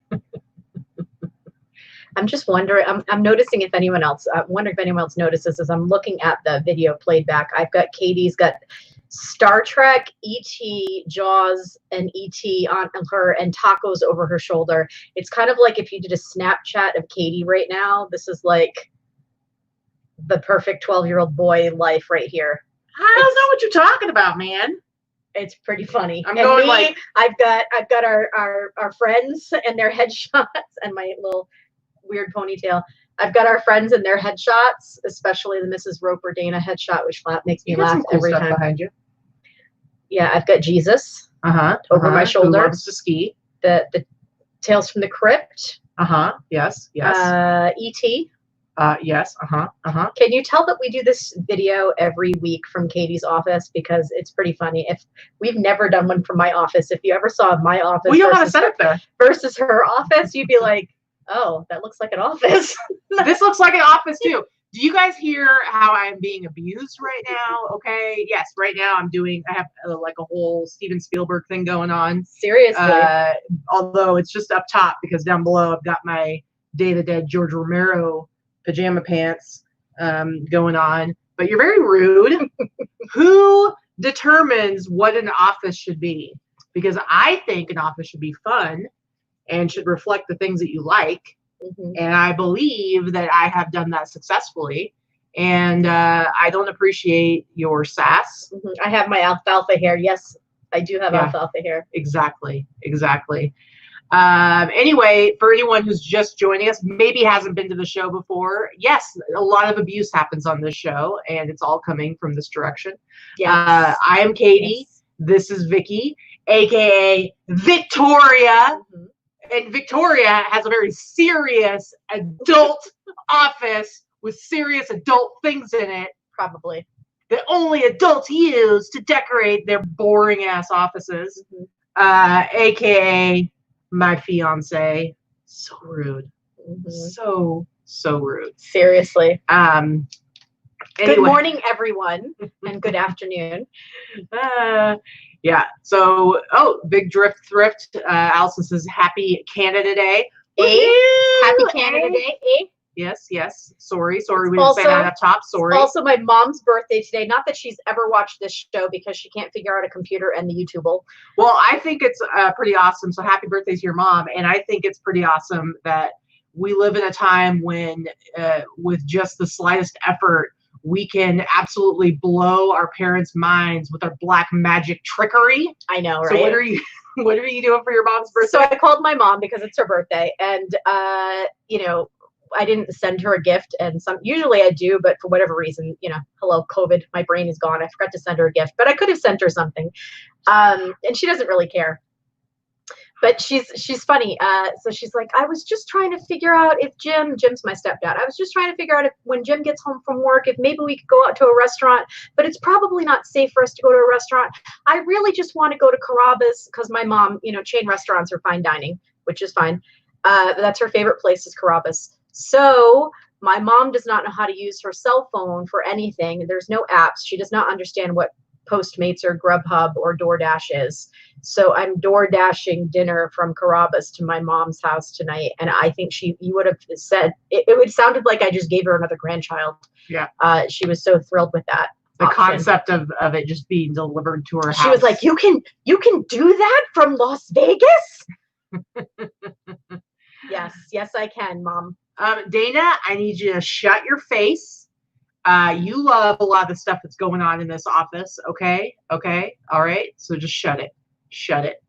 What? I'm just wondering, I'm noticing if anyone else, I wonder if anyone else notices as I'm looking at the video played back. I've got Katie's got Star Trek, E.T., Jaws, and E.T. on her and tacos over her shoulder. It's kind of like if you did a Snapchat of Katie right now. This is like the perfect 12-year-old boy life right here. I don't know what you're talking about, man. It's pretty funny. I'm going like I've got our friends and their headshots and my little weird ponytail. I've got our friends and their headshots, especially the Mrs. Roper Dana headshot, which makes me laugh every time. Behind you. Yeah, I've got Jesus over my shoulder. Who loves to ski. The Tales from the Crypt. Yes. E.T. Yes. Can you tell that we do this video every week from Katie's office because it's pretty funny? If we've never done one from my office, if you ever saw my office, well, you don't have a setup there versus her office, you'd be like, oh, that looks like an office. This looks like an office too. Do you guys hear how I'm being abused right now? Okay. Yes. Right now I have like a whole Steven Spielberg thing going on. Seriously. Although it's just up top because down below I've got my Day of the Dead George Romero pajama pants going on. But you're very rude. Who determines what an office should be? Because I think an office should be fun and should reflect the things that you like. And I believe that I have done that successfully. And I don't appreciate your sass. I have my alfalfa hair. Yes, I do have alfalfa hair. Exactly. Anyway, for anyone who's just joining us, maybe hasn't been to the show before, yes, a lot of abuse happens on this show, and it's all coming from this direction. Yes. I am Katie. Yes. This is Vicky, aka Victoria. And Victoria has a very serious adult office with serious adult things in it. Probably. That only adults use to decorate their boring ass offices. AKA my fiance. So rude. So rude. Seriously. Anyway. Good morning, everyone, and good afternoon. Yeah. So, big thrift. Allison says, "Happy Canada Day." Happy Canada Day. Yes. Sorry, we didn't say that up top. Sorry. Also, my mom's birthday today. Not that she's ever watched this show because she can't figure out a computer and the YouTube. Well, I think it's pretty awesome. So, happy birthday to your mom. And I think it's pretty awesome that we live in a time when, with just the slightest effort, we can absolutely blow our parents' minds with our black magic trickery. I know, right? So what are you doing for your mom's birthday? So I called my mom because it's her birthday, and I didn't send her a gift, and usually I do, but for whatever reason, hello COVID, my brain is gone. I forgot to send her a gift, but I could have sent her something, and she doesn't really care. But she's funny. So she's like, I was just trying to figure out if Jim's my stepdad. I was just trying to figure out if when Jim gets home from work, if maybe we could go out to a restaurant, but it's probably not safe for us to go to a restaurant. I really just want to go to Carrabba's because my mom, chain restaurants are fine dining, which is fine. That's her favorite place is Carrabba's. So my mom does not know how to use her cell phone for anything. There's no apps. She does not understand what Postmates or Grubhub or DoorDash is. So I'm DoorDashing dinner from Carrabba's to my mom's house tonight. And I think you would have said, it would sounded like I just gave her another grandchild. Yeah. She was so thrilled with that. The concept of it just being delivered to her house. She was like, you can do that from Las Vegas? Yes, I can, Mom. Dana, I need you to shut your face. You love a lot of the stuff that's going on in this office. Okay. All right. So just shut it.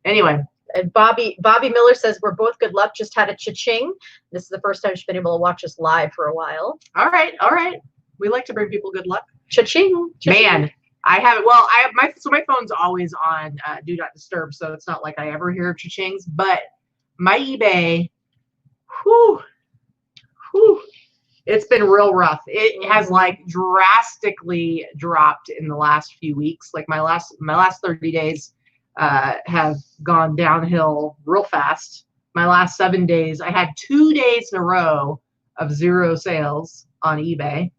Anyway. And Bobby Miller says, we're both good luck. Just had a cha-ching. This is the first time she's been able to watch us live for a while. All right. We like to bring people good luck. Cha-ching. Man, I have it. Well, my phone's always on do not disturb. So it's not like I ever hear cha-chings, but my eBay, whew, it's been real rough. It has like drastically dropped in the last few weeks. Like my last 30 days have gone downhill real fast. My last 7 days, I had 2 days in a row of 0 sales on eBay.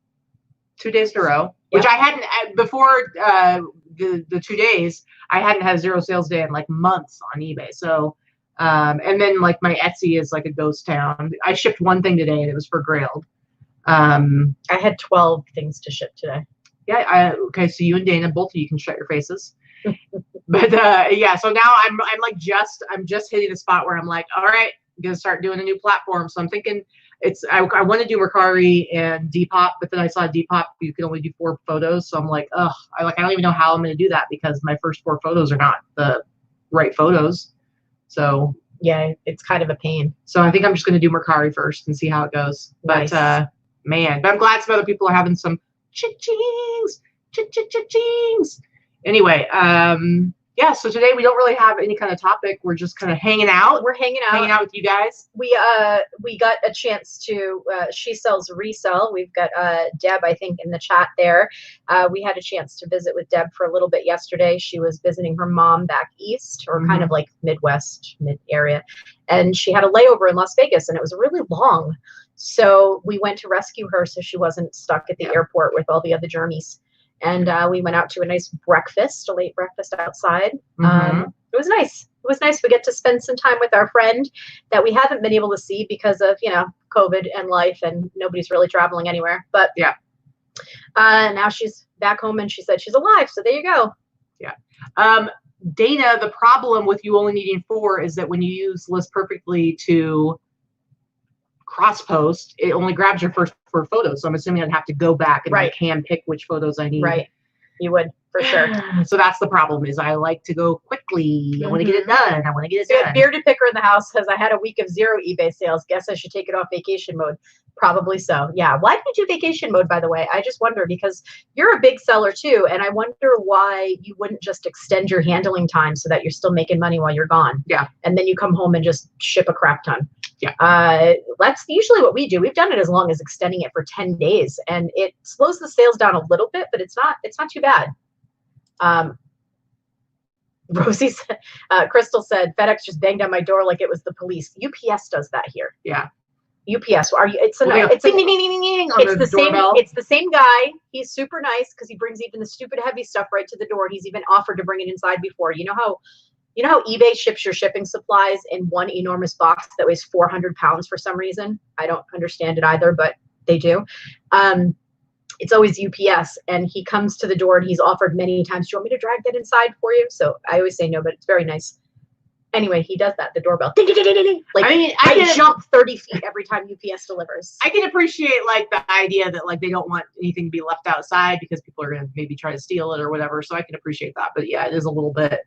2 days in a row, which I hadn't before the 2 days. I hadn't had a 0 sales day in like months on eBay. So And then like my Etsy is like a ghost town. I shipped one thing today and it was for Grailed. I had 12 things to ship today. Yeah. Okay. So you and Dana, both of you can shut your faces. But yeah, so now I'm just hitting the spot where I'm like, all right, I'm gonna start doing a new platform. So I'm thinking I want to do Mercari and Depop, but then I saw Depop you can only do 4 photos. So I'm like, I don't even know how I'm gonna do that because my first 4 photos are not the right photos. So yeah, it's kind of a pain. So I think I'm just gonna do Mercari first and see how it goes. Nice. But man, but I'm glad some other people are having some cha-chings. Anyway, yeah, so today we don't really have any kind of topic. We're just kind of hanging out. We're hanging out with you guys. We got a chance to she sells resell. We've got Deb, I think, in the chat there. We had a chance to visit with Deb for a little bit yesterday. She was visiting her mom back east, or kind of like Midwest, mid area, and she had a layover in Las Vegas, and it was really long. So we went to rescue her so she wasn't stuck at the airport with all the other journeys. And we went out to a nice breakfast, a late breakfast outside. It was nice. It was nice. We get to spend some time with our friend that we haven't been able to see because of, COVID and life, and nobody's really traveling anywhere. But yeah, now she's back home and she said she's alive. So there you go. Yeah. Dana, the problem with you only needing 4 is that when you use List Perfectly to cross post, it only grabs your first 4 photos. So I'm assuming I'd have to go back and like hand pick which photos I need. Right. You would, for sure. So that's the problem, is I like to go quickly. I want to get it done. I want to get it done. Bearded picker in the house says I had a week of 0 eBay sales. Guess I should take it off vacation mode. Probably so. Yeah. Why did you do vacation mode, by the way? I just wonder, because you're a big seller too. And I wonder why you wouldn't just extend your handling time so that you're still making money while you're gone. Yeah. And then you come home and just ship a crap ton. Yeah. That's usually what we do. We've done it as long as extending it for 10 days, and it slows the sales down a little bit, but it's not too bad. Rosie said, Crystal said, FedEx just banged on my door like it was the police. UPS does that here. Yeah. UPS. It's the same guy. He's super nice because he brings even the stupid heavy stuff right to the door. He's even offered to bring it inside before. You know how eBay ships your shipping supplies in one enormous box that weighs 400 pounds for some reason? I don't understand it either, but they do. It's always UPS, and he comes to the door and he's offered many times, do you want me to drag that inside for you? So I always say no, but it's very nice. Anyway, he does that, the doorbell. Ding, ding, ding, ding, ding. Like, I jump 30 feet every time UPS delivers. I can appreciate like the idea that like they don't want anything to be left outside because people are going to maybe try to steal it or whatever. So I can appreciate that. But yeah, it's a little bit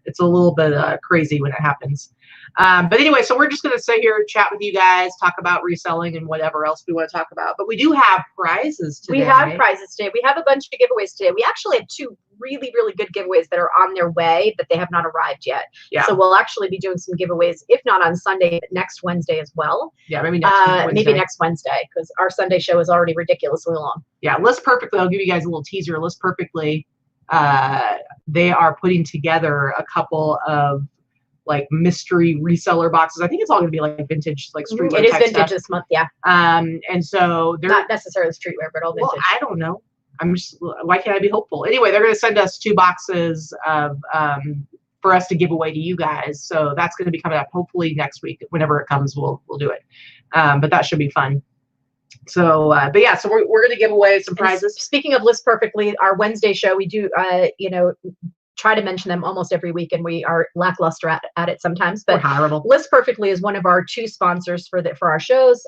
crazy when it happens. But anyway, so we're just going to sit here, chat with you guys, talk about reselling and whatever else we want to talk about. But we do have prizes today. We have prizes today. We have a bunch of giveaways today. We actually have 2 really, really good giveaways that are on their way, but they have not arrived yet. Yeah. So we'll actually be doing some giveaways, if not on Sunday, but next Wednesday as well. Yeah, maybe next Wednesday, because our Sunday show is already ridiculously long. Yeah, List Perfectly, I'll give you guys a little teaser. List Perfectly, they are putting together a couple of like mystery reseller boxes. I think it's all going to be like vintage, like streetwear. It is vintage stuff this month, yeah. And so they're not necessarily streetwear, but all vintage. Well, I don't know. Why can't I be hopeful? Anyway, they're going to send us 2 boxes of for us to give away to you guys. So that's going to be coming up hopefully next week. Whenever it comes, we'll do it. But that should be fun. So, but yeah, so we're going to give away some prizes. And speaking of List Perfectly, our Wednesday show, we do, try to mention them almost every week, and we are lackluster at it sometimes. But List Perfectly is one of our 2 sponsors for our shows.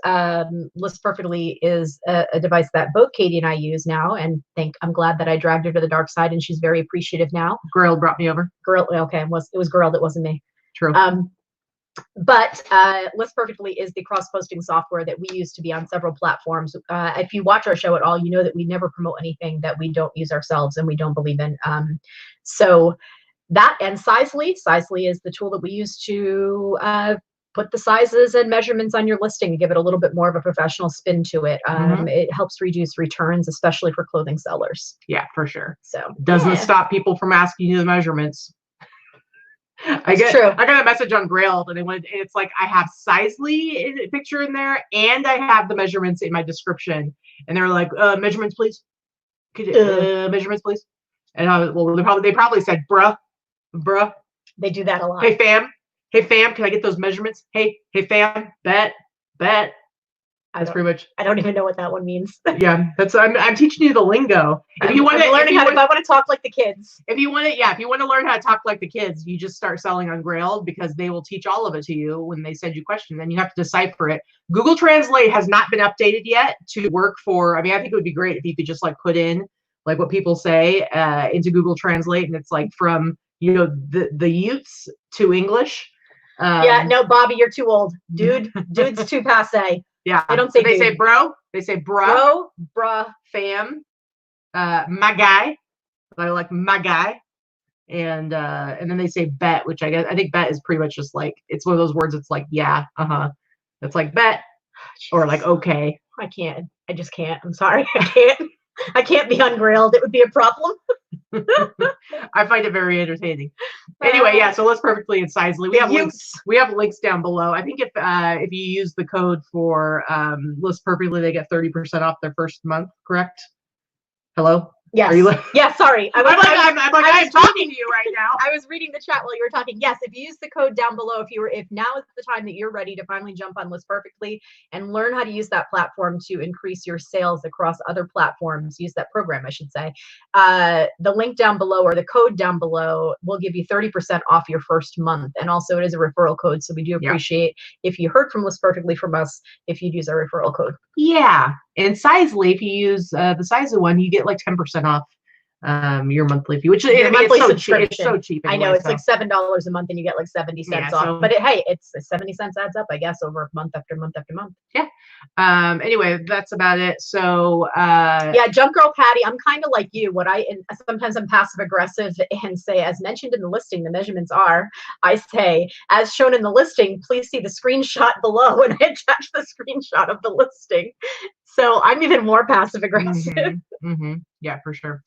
List Perfectly is a device that both Katie and I use now, and I'm glad that I dragged her to the dark side, and she's very appreciative now. Girl brought me over. Okay, it was Girl, that wasn't me. True. But List Perfectly is the cross-posting software that we use to be on several platforms. If you watch our show at all, you know that we never promote anything that we don't use ourselves and we don't believe in. So that, and Sizely is the tool that we use to put the sizes and measurements on your listing and give it a little bit more of a professional spin to it. It helps reduce returns, especially for clothing sellers. Yeah, for sure. So doesn't stop people from asking you the measurements. I got a message on Grailed, and it's like I have Sizely picture in there, and I have the measurements in my description, and they're like, measurements please. Measurements please. And they probably said bruh. They do that a lot. Hey fam, Hey fam, can I get those measurements? Hey fam, bet. That's pretty much. I don't even know what that one means. Yeah, that's I'm teaching you the lingo. If you want to learn how, if I want to talk like the kids. If you want to learn how to talk like the kids, you just start selling on Grailed, because they will teach all of it to you when they send you questions, and you have to decipher it. Google Translate has not been updated yet to work for. I mean, I think it would be great if you could just like put in like what people say into Google Translate, and it's like from the Utes to English. Yeah, no, Bobby, you're too old, dude. Dude's too passe. Yeah, I don't say. They say bro. They say bruh. Bruh, fam, my guy. I like my guy, and then they say bet, which I think bet is pretty much just like, it's one of those words. It's like yeah, It's like bet or like okay. I just can't. I'm sorry. I can't be ungrilled. It would be a problem. I find it very entertaining. Anyway, yeah, so List Perfectly and Sizely. We have links down below. I think if you use the code for List Perfectly, they get 30% off their first month, correct? Hello? Yes. Are you like, yeah, sorry. I'm talking to you right now. I was reading the chat while you were talking. Yes, if you use the code down below, if now is the time that you're ready to finally jump on List Perfectly and learn how to use that platform to increase your sales across other platforms, use that program, I should say. The link down below or the code down below will give you 30% off your first month. And also it is a referral code. So we do appreciate if you heard from List Perfectly from us, if you'd use our referral code. Yeah. And Sizely, if you use the Sizely one, you get like 10% off your monthly fee, which it's so cheap. Anyway, I know it's like $7 a month, and you get like 70 cents off. But hey, it's 70 cents adds up, I guess, over month after month after month. Yeah. Anyway, that's about it. So yeah, Junk Girl Patty, I'm kind of like you. Sometimes I'm passive aggressive and say, as mentioned in the listing, the measurements are. I say, as shown in the listing, please see the screenshot below, and I attach the screenshot of the listing. So I'm even more passive aggressive. Yeah, for sure.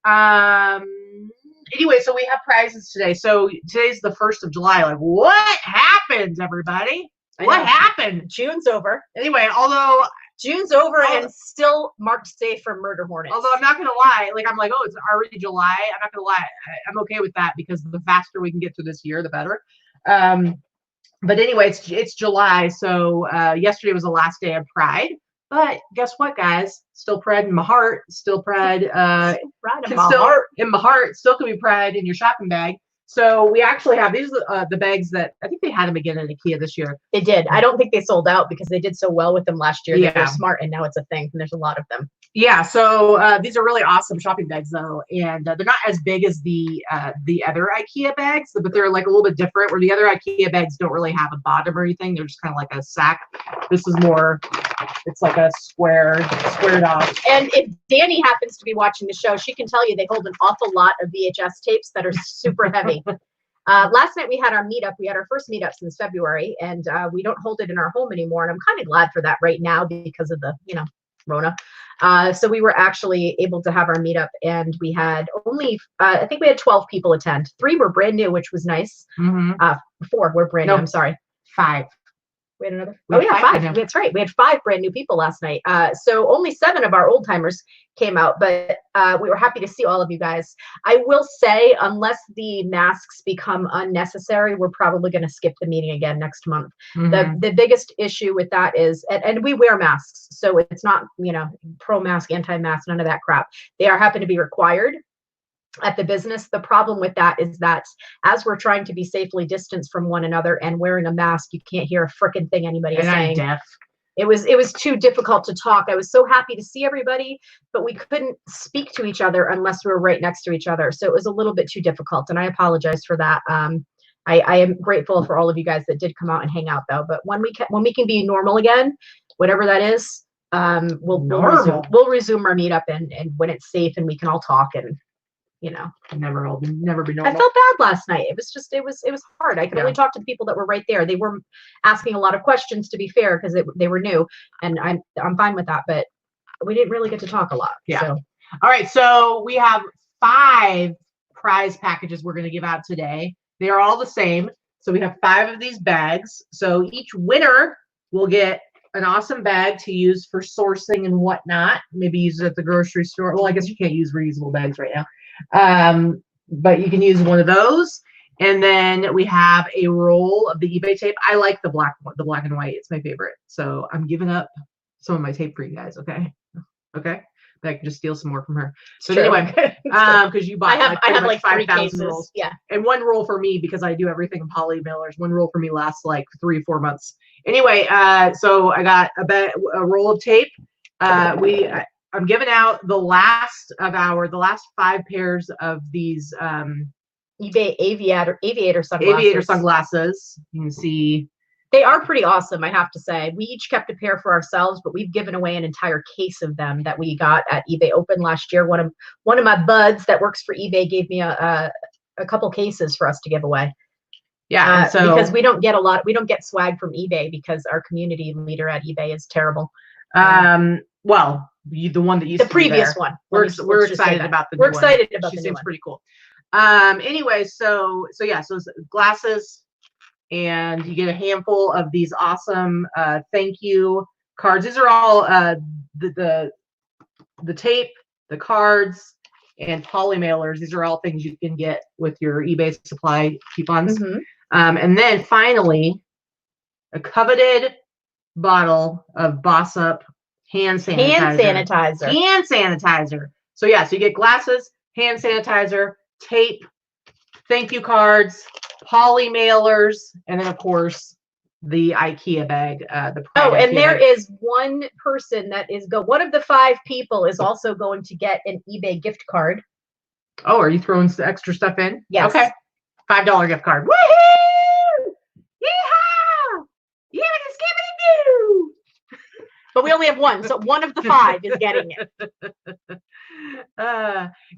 Anyway, so we have prizes today. So today's the 1st of July. Like, what happened, everybody? What happened? June's over. Anyway, although June's over and still marked safe for murder hornets. Although I'm not gonna lie, like I'm like, oh, it's already July. I'm not gonna lie, I'm okay with that, because the faster we can get through this year, the better. But anyway, it's July. So yesterday was the last day of Pride. But guess what, guys? Still Pride in my heart. Still Pride in my heart. Still can be Pride in your shopping bag. So we actually have these the bags that I think they had them again in IKEA this year. They did. I don't think they sold out because they did so well with them last year. Yeah. They were smart, and now it's a thing, and there's a lot of them. Yeah. So these are really awesome shopping bags, though, and they're not as big as the other IKEA bags, but they're like a little bit different. Where the other IKEA bags don't really have a bottom or anything; they're just kind of like a sack. This is more. It's like a squared off. And if Danny happens to be watching the show, she can tell you they hold an awful lot of VHS tapes that are super heavy. Last night we had our meetup. We had our first meetup since February, and we don't hold it in our home anymore. And I'm kind of glad for that right now because of the, Rona. So we were actually able to have our meetup, and we had only, I think we had 12 people attend. 3 were brand new, which was nice. 4 were brand new. I'm sorry. 5. We had another. Oh yeah, 5. That's right. We had 5 brand new people last night. So only 7 of our old timers came out, but we were happy to see all of you guys. I will say, unless the masks become unnecessary, we're probably going to skip the meeting again next month. The biggest issue with that is, and we wear masks, so it's not pro mask, anti mask, none of that crap. They happen to be required at the business. The problem with that is that as we're trying to be safely distanced from one another and wearing a mask, you can't hear a frickin' thing anybody is saying. I'm deaf. It was too difficult to talk. I was so happy to see everybody, but we couldn't speak to each other unless we were right next to each other. So it was a little bit too difficult, and I apologize for that. I am grateful for all of you guys that did come out and hang out, though. But when we can be normal again, whatever that is, we'll resume our meetup, and when it's safe and we can all talk and. Never be normal. I felt bad last night. It was hard. I could only talk to the people that were right there. They were asking a lot of questions, to be fair, because they were new, and I'm fine with that. But we didn't really get to talk a lot. Yeah. So. All right. So we have 5 prize packages we're going to give out today. They are all the same. So we have 5 of these bags. So each winner will get an awesome bag to use for sourcing and whatnot. Maybe use it at the grocery store. Well, I guess you can't use reusable bags right now. But you can use one of those, And then we have a roll of the eBay tape. I like the black and white. It's my favorite. So I'm giving up some of my tape for you guys. Okay. Okay. But I can just steal some more from her. So anyway, because you bought I have like 5,000 rolls. Yeah. And one roll for me, because I do everything in poly mailers. One roll for me lasts like 3-4 months. Anyway, so I got a roll of tape. I'm giving out the last 5 pairs of these eBay aviator sunglasses. Aviator sunglasses. You can see they are pretty awesome, I have to say. We each kept a pair for ourselves, but we've given away an entire case of them that we got at eBay Open last year. One of my buds that works for eBay gave me a couple cases for us to give away. Yeah, so because we don't get swag from eBay because our community leader at eBay is terrible. Well, the one that used the previous one. We're excited about the new one. We're excited about the new one. She seems pretty cool. Anyway, so glasses, and you get a handful of these awesome thank you cards. These are all the tape, the cards, and poly mailers. These are all things you can get with your eBay supply coupons. And then finally, a coveted bottle of Boss Up hand sanitizer. Hand sanitizer. So yeah, so you get glasses, hand sanitizer, tape, thank you cards, poly mailers, and then of course the IKEA bag. And there is one person that is one of the 5 people is also going to get an eBay gift card. Oh, are you throwing some extra stuff in? Yes. Okay. $5 gift card. Woohoo! Yeehaw! Yeah, skibbity-doo! But we only have one, so one of the 5 is getting it.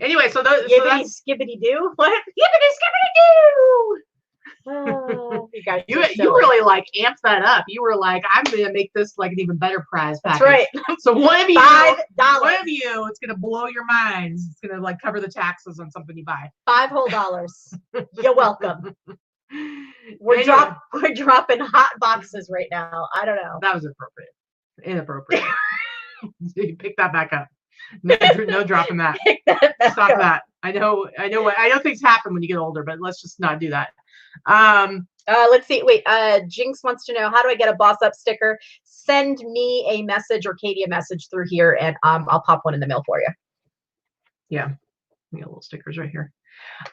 Anyway, so those skibbity doo. What? Yippity skibbity doo. You guys, you really like amped that up. You were like, I'm gonna make this like an even better prize package. That's right. So one of you, $5. It's gonna blow your minds. It's gonna like cover the taxes on something you buy. $5 whole. You're welcome. We're dropping hot boxes right now. I don't know. That was inappropriate. You pick that back up. No dropping that. Stop that. I know things happen when you get older, but let's just not do that. Let's see. Wait, Jinx wants to know, how do I get a Boss Up sticker? Send me a message or Katie a message through here, and I'll pop one in the mail for you. Yeah, we got little stickers right here.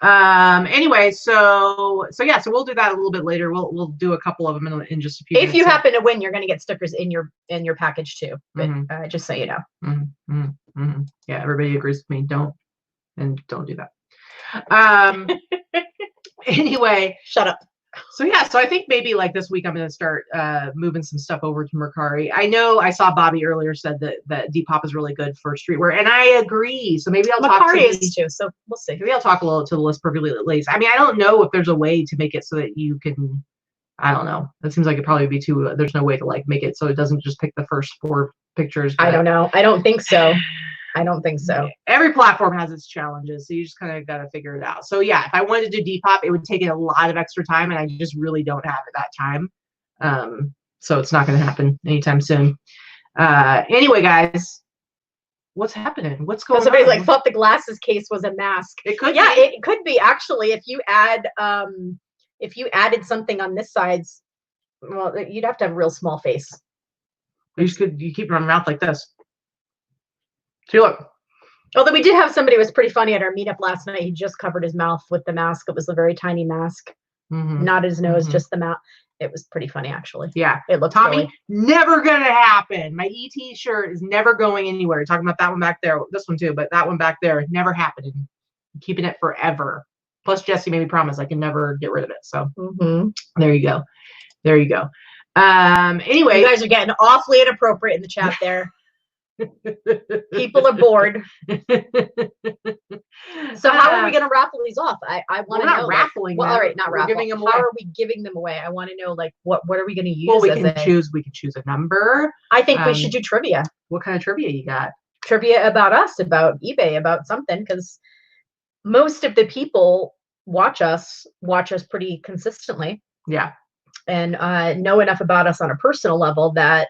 Anyway, so we'll do that a little bit later. We'll do a couple of them in just a few minutes. If you happen to win, you're going to get stickers in your package too. But just so you know. Yeah, everybody agrees with me. Don't do that. Anyway, shut up. So I think maybe like this week I'm going to start moving some stuff over to Mercari. I know I saw Bobby earlier said that Depop is really good for streetwear, and I agree. So maybe I'll talk to Mercari is too. So we'll see. Maybe I'll talk a little to the List Perfectly Ladies. I mean, I don't know if there's a way to make it so that you can. I don't know. That seems like it'd probably be too. There's no way to like make it so it doesn't just pick the first 4 pictures. I don't know. I don't think so. Every platform has its challenges, so you just kind of got to figure it out. So yeah, if I wanted to do Depop, it would take a lot of extra time, and I just really don't have that time. So it's not going to happen anytime soon. Anyway, guys, what's happening? What's going on? Somebody thought the glasses case was a mask. It could. Yeah, it could be actually. If you added something on this side, well, you'd have to have a real small face. You keep your mouth like this. See, look. Although we did have somebody who was pretty funny at our meetup last night. He just covered his mouth with the mask. It was a very tiny mask. Not his nose, just the mouth. It was pretty funny, actually. Yeah. It looked Tommy, silly. never going to happen. My ET shirt is never going anywhere. You're talking about that one back there. This one too, but that one back there, never happening. I'm keeping it forever. Plus, Jesse made me promise I can never get rid of it. So there you go. Anyway. You guys are getting awfully inappropriate in the chat there. People are bored. So how are we going to raffle these off? I want to know. Not raffling. Well, all right, not raffling. Giving them away. How are we giving them away? I want to know, like, what are we going to use? Well, we can choose a number. I think we should do trivia. What kind of trivia you got? Trivia about us, about eBay, about something, because most of the people watch us pretty consistently. Yeah. And know enough about us on a personal level that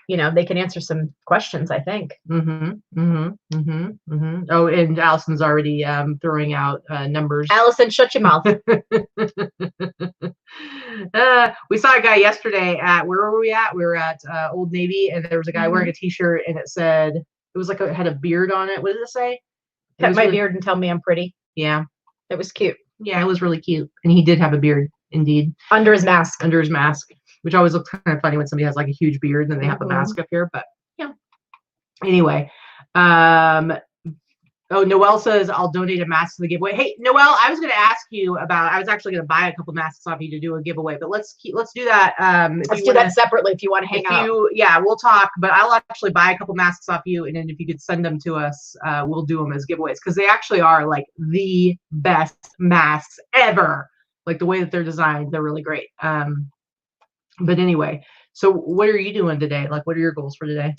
they can answer some questions, I think. Oh, and Allison's already throwing out numbers. Allison, shut your mouth. We saw a guy yesterday at, where were we at? We were at Old Navy, and there was a guy wearing a t-shirt, and it said, it was like it had a beard on it. What did it say? Cut my beard and tell me I'm pretty. Yeah. It was cute. Yeah, it was really cute. And he did have a beard, indeed. Under his mask. Under his mask, which always looks kind of funny when somebody has like a huge beard and then they have a mask up here. But yeah. Anyway. Oh, Noelle says, I'll donate a mask to the giveaway. Hey, Noelle, I was going to ask you about, I was actually going to buy a couple masks off you to do a giveaway, but let's do that. Let's do that separately if you want to hang out. Yeah, we'll talk, but I'll actually buy a couple masks off you. And then if you could send them to us, we'll do them as giveaways, because they actually are like the best masks ever. Like the way that they're designed, they're really great. But anyway, so what are you doing today? Like, what are your goals for today?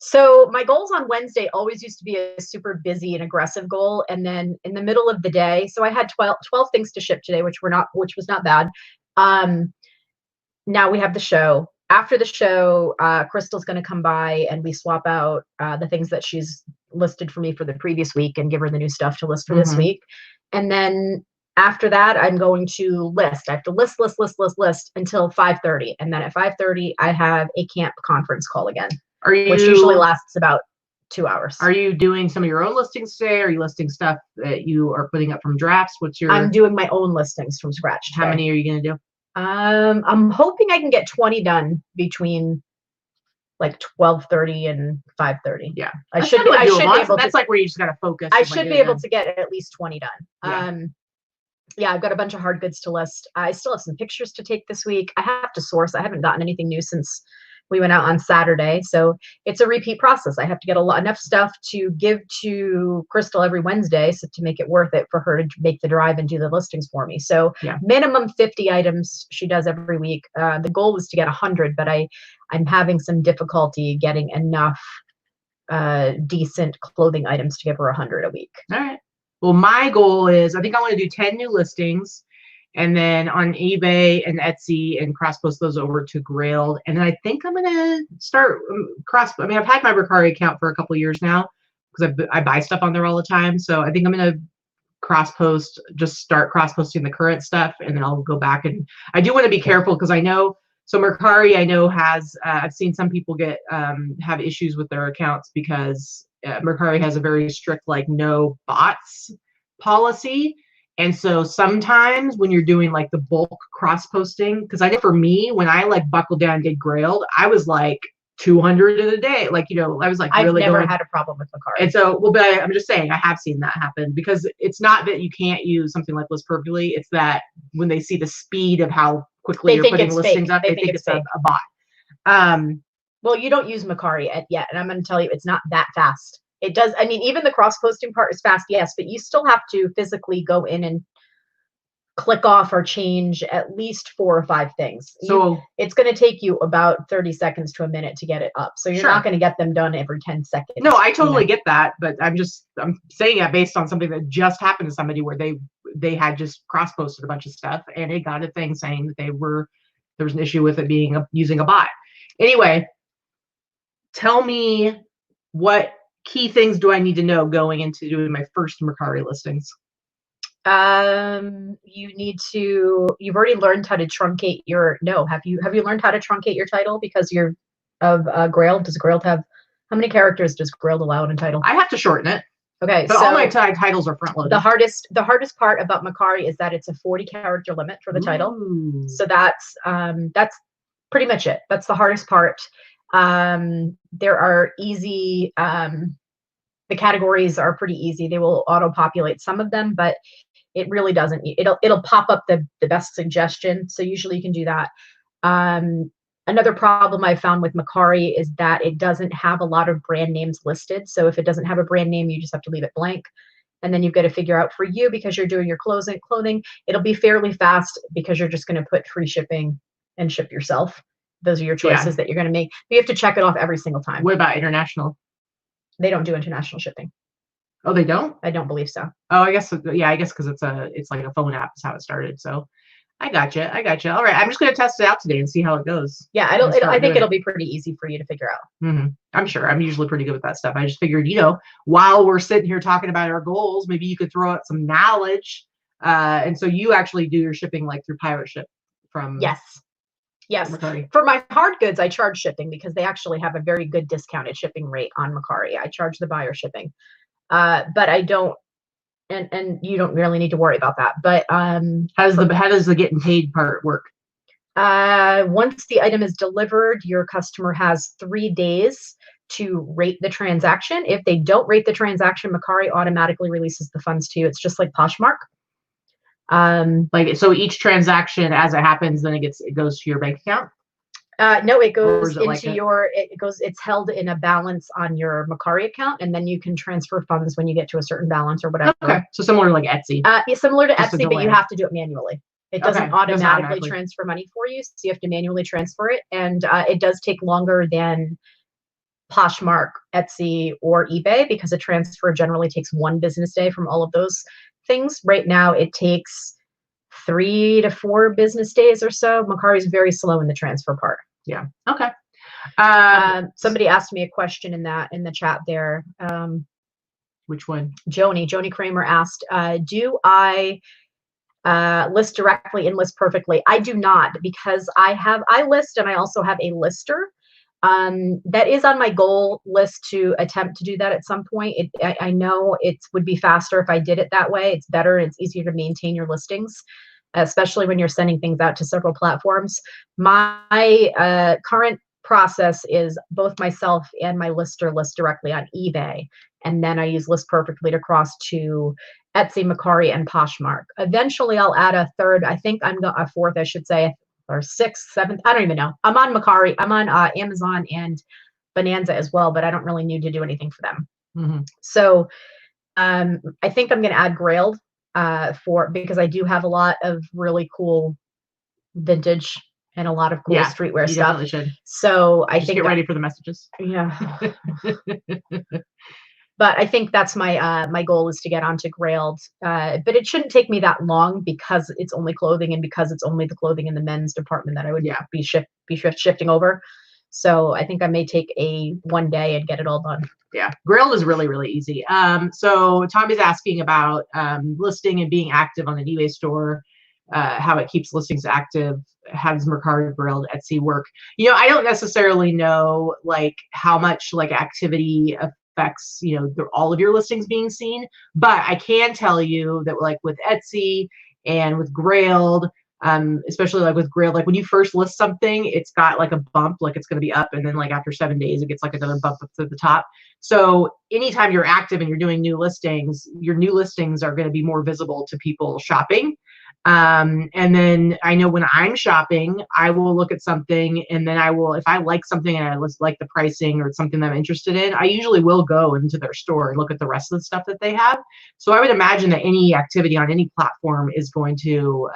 So my goals on Wednesday always used to be a super busy and aggressive goal. And then in the middle of the day, so I had 12 things to ship today, which was not bad. Now we have the show. After the show, Crystal's going to come by and we swap out the things that she's listed for me for the previous week and give her the new stuff to list for this week. And then after that, I'm going to list. I have to list until 5:30. And then at 5:30, I have a camp conference call again. Which usually lasts about 2 hours. Are you doing some of your own listings today? Are you listing stuff that you are putting up from drafts? I'm doing my own listings from scratch today. How many are you going to do? I'm hoping I can get 20 done between like 12:30 and 5:30. Yeah. I should be able to. That's like where you just got to focus. I should be able to get at least 20 done. Yeah, I've got a bunch of hard goods to list. I still have some pictures to take this week. I have to source. I haven't gotten anything new since we went out on Saturday. So it's a repeat process. I have to get enough stuff to give to Crystal every Wednesday to make it worth it for her to make the drive and do the listings for me. So minimum 50 items she does every week. The goal was to get 100, but I'm having some difficulty getting enough decent clothing items to give her 100 a week. All right. Well, my goal is, I think I want to do 10 new listings, and then on eBay and Etsy and cross post those over to Grailed. And then I think I'm going to start I've had my Mercari account for a couple of years now because I buy stuff on there all the time. So I think I'm going to start cross posting the current stuff, and then I'll go back. And I do want to be careful because I know, so Mercari I know has, I've seen some people have issues with their accounts because Mercari has a very strict like no bots policy. And so sometimes when you're doing like the bulk cross posting, because I know for me, when I like buckled down and did Grailed, I was like 200 in a day. Like, I was like, I've never had a problem with Mercari. And so, but I'm just saying, I have seen that happen, because it's not that you can't use something like List Perfectly. It's that when they see the speed of how quickly you're putting listings up, they think it's a bot. Well, you don't use Mercari yet. And I'm going to tell you, it's not that fast. It does. I mean, even the cross-posting part is fast, yes, but you still have to physically go in and click off or change at least 4 or 5 things. So it's going to take you about 30 seconds to a minute to get it up. So you're not going to get them done every 10 seconds. No, I totally get that, but I'm saying that based on something that just happened to somebody where they had just cross-posted a bunch of stuff, and it got a thing saying that there was an issue with it using a bot. Anyway, tell me, what key things do I need to know going into doing my first Mercari listings? You've already learned how to truncate have you learned how to truncate your title because you're of Grailed? Does Grailed have, how many characters does Grailed allow in a title? I have to shorten it. Okay. But so all my titles are front loaded. The hardest part about Mercari is that it's a 40 character limit for the title. So that's pretty much it. That's the hardest part. There are easy, the categories are pretty easy. They will auto-populate some of them, but it really doesn't. It'll pop up the best suggestion. So usually you can do that. Another problem I found with Mercari is that it doesn't have a lot of brand names listed. So if it doesn't have a brand name, you just have to leave it blank. And then you've got to figure out, for you, because you're doing your clothing, it'll be fairly fast because you're just going to put free shipping and ship yourself. Those are your choices that you're going to make. But you have to check it off every single time. What about international? They don't do international shipping. Oh, they don't? I don't believe so. Oh, I guess because it's like a phone app is how it started. So I gotcha. I gotcha. All right. I'm just going to test it out today and see how it goes. Yeah, I think it'll be pretty easy for you to figure out. I'm sure. I'm usually pretty good with that stuff. I just figured, you know, while we're sitting here talking about our goals, maybe you could throw out some knowledge. And so you actually do your shipping like through Pirate Ship from Yes. Mercari. For my hard goods, I charge shipping because they actually have a very good discounted shipping rate on Mercari. I charge the buyer shipping, but I don't. And you don't really need to worry about that. But how does the getting paid part work? Once the item is delivered, your customer has 3 days to rate the transaction. If they don't rate the transaction, Mercari automatically releases the funds to you. It's just like Poshmark. Like, so each transaction as it happens, then it goes to your bank account? No, it goes into it's held in a balance on your Mercari account, and then you can transfer funds when you get to a certain balance or whatever. Okay. So similar to like Etsy. Similar to Etsy, but you have to do it manually. It doesn't automatically transfer money for you, so you have to manually transfer it, and it does take longer than Poshmark, Etsy, or eBay because a transfer generally takes 1 business day from all of those things. Right now, it takes 3 to 4 business days or so. Mercari is very slow in the transfer part. Yeah. Okay. Somebody asked me a question in the chat there. Which one? Joni Kramer asked, do I list directly and list perfectly? I do not, because I list and I also have a lister. That is on my goal list to attempt to do that at some point. I know it would be faster if I did it that way. It's better. It's easier to maintain your listings, especially when you're sending things out to several platforms. My current process is both myself and my lister list directly on eBay, and then I use List Perfectly to cross to Etsy, Mercari, and Poshmark. Eventually, I'll add a third. I think a fourth, I should say, or sixth, seventh. I don't even know. I'm on Mercari. I'm on Amazon and Bonanza as well, but I don't really need to do anything for them. So I think I'm going to add Grailed because I do have a lot of really cool vintage and a lot of cool streetwear stuff. Definitely should. So I just think get ready for the messages. Yeah. But I think that's my goal is to get onto Grailed. But it shouldn't take me that long because it's only clothing and because it's only the clothing in the men's department that I would be shifting over. So I think I may take one day and get it all done. Yeah, Grailed is really, really easy. So Tommy's asking about listing and being active on an eBay store, how it keeps listings active. How does Mercari, Grailed, Etsy work? You know, I don't necessarily know like how much like activity affects, you know, all of your listings being seen, but I can tell you that like with Etsy and with Grailed, especially like with Grailed, like when you first list something, it's got like a bump, like it's going to be up, and then like after 7 days, it gets like another bump up to the top. So anytime you're active and you're doing new listings, your new listings are going to be more visible to people shopping. And then I know when I'm shopping, I will look at something, and then if I like something and I like the pricing or it's something that I'm interested in, I usually will go into their store and look at the rest of the stuff that they have. So I would imagine that any activity on any platform is going to,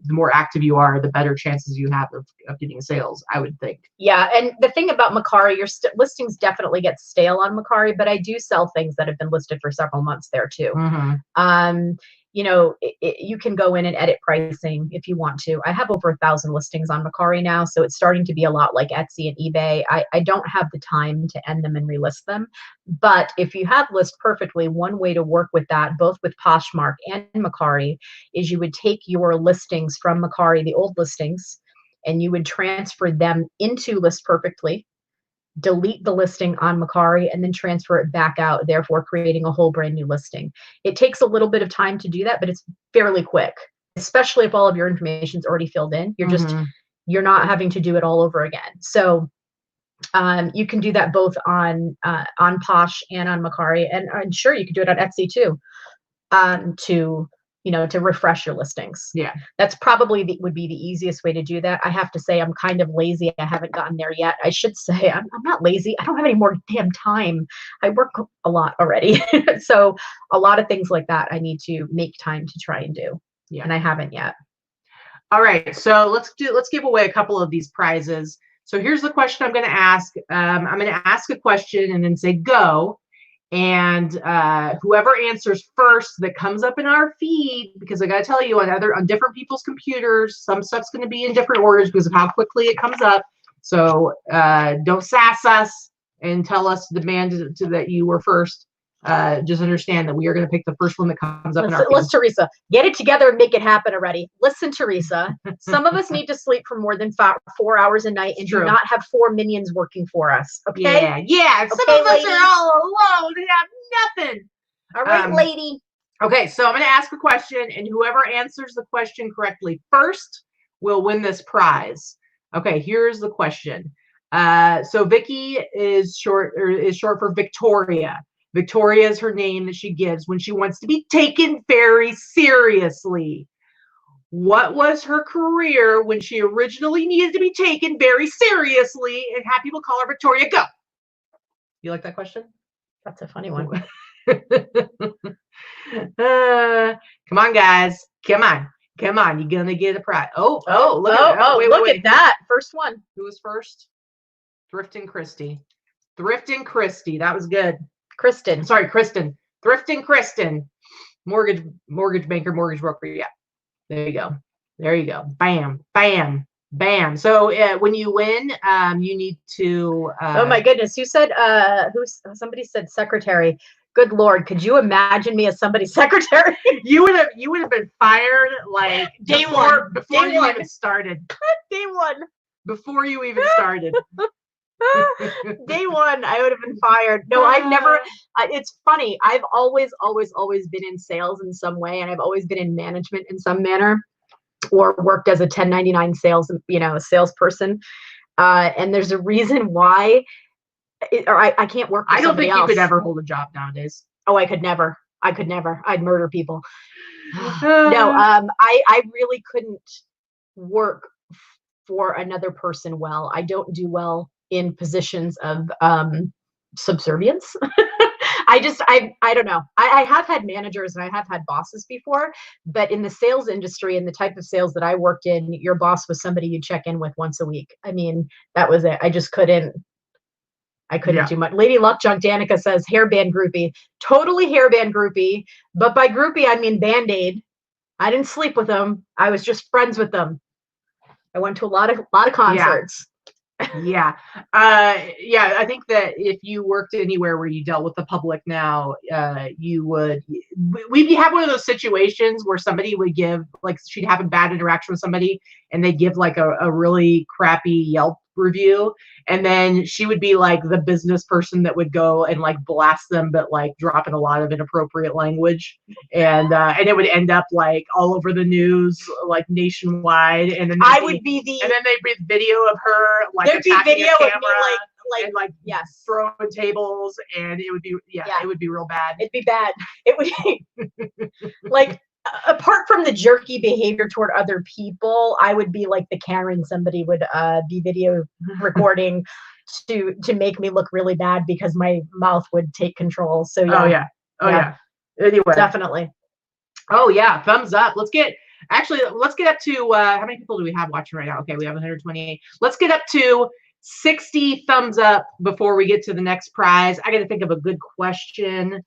the more active you are, the better chances you have of getting sales, I would think. Yeah, and the thing about Mercari, your listings definitely get stale on Mercari, but I do sell things that have been listed for several months there too. You know, you can go in and edit pricing if you want to. I have over 1,000 listings on Mercari now, so it's starting to be a lot like Etsy and eBay. I don't have the time to end them and relist them, but if you have List Perfectly, one way to work with that, both with Poshmark and Mercari, is you would take your listings from Mercari, the old listings, and you would transfer them into List Perfectly, delete the listing on Mercari, and then transfer it back out, therefore creating a whole brand new listing. It takes a little bit of time to do that, but it's fairly quick, especially if all of your information is already filled in. You're not having to do it all over again. So you can do that both on Posh and on Mercari, and I'm sure you could do it on Etsy too, to refresh your listings. Yeah, that's probably would be the easiest way to do that. I have to say I'm kind of lazy. I haven't gotten there yet. I should say I'm not lazy. I don't have any more damn time. I work a lot already. So a lot of things like that I need to make time to try and do. Yeah, and I haven't yet. All right, so let's give away a couple of these prizes. So here's the question I'm going to ask. I'm going to ask a question and then say go. And whoever answers first that comes up in our feed, because I gotta tell you, on different people's computers, some stuff's gonna be in different orders because of how quickly it comes up. So don't sass us and tell us, demand that you were first. Just understand that we are going to pick the first one that comes up in our feed. Let's, Teresa, get it together and make it happen already. Listen, Teresa, some of us need to sleep for more than 4 hours a night and do not have 4 minions working for us. Okay? Yeah. Some of us are all alone. They have nothing. All right, lady. Okay, so I'm going to ask a question, and whoever answers the question correctly first will win this prize. Okay, here's the question. So Vicky is short for Victoria. Victoria is her name that she gives when she wants to be taken very seriously. What was her career when she originally needed to be taken very seriously and have people call her Victoria? Go. You like that question? That's a funny one. Come on, guys. Come on. You're going to get a prize. Look at that. First one. Who was first? Thrifting Christy. That was good. Kristen. Thrifting Kristen. Mortgage banker, mortgage broker. Yeah. There you go. Bam. So when you win, you need to. Oh my goodness. Who said? Somebody said secretary. Good Lord, could you imagine me as somebody's secretary? You would have been fired like day one before you even started. Day one. Before you even started. Day one, I would have been fired. No, I've never. It's funny. I've always been in sales in some way, and I've always been in management in some manner, or worked as a 1099 a salesperson. And there's a reason why. I can't work for I don't think else. You could ever hold a job nowadays. Oh, I could never. I'd murder people. No, I really couldn't work for another person well. I don't do well in positions of subservience. I don't know. I have had managers and I have had bosses before, but in the sales industry and the type of sales that I worked in, your boss was somebody you check in with once a week. I mean, that was it. I just couldn't. I couldn't do much. Lady Luck Junk Danica says hairband groupie. Totally hairband groupie. But by groupie, I mean Band-Aid. I didn't sleep with them. I was just friends with them. I went to a lot of concerts. Yeah. I think that if you worked anywhere where you dealt with the public now, you would. We have one of those situations where somebody would give, like, she'd have a bad interaction with somebody and they give like a really crappy Yelp review, and then she would be like the business person that would go and like blast them, but like dropping a lot of inappropriate language, and it would end up like all over the news, like nationwide. And then I would be the, and then they'd be video of her like there'd be video of me and like yes, throwing tables, and it would be it would be real bad. It'd be bad. It would like, apart from the jerky behavior toward other people, I would be like the Karen somebody would be video recording to make me look really bad because my mouth would take control. So yeah. Anyway, definitely. Oh yeah, thumbs up. Let's get up to how many people do we have watching right now? Okay, we have 128. Let's get up to 60 thumbs up before we get to the next prize. I got to think of a good question.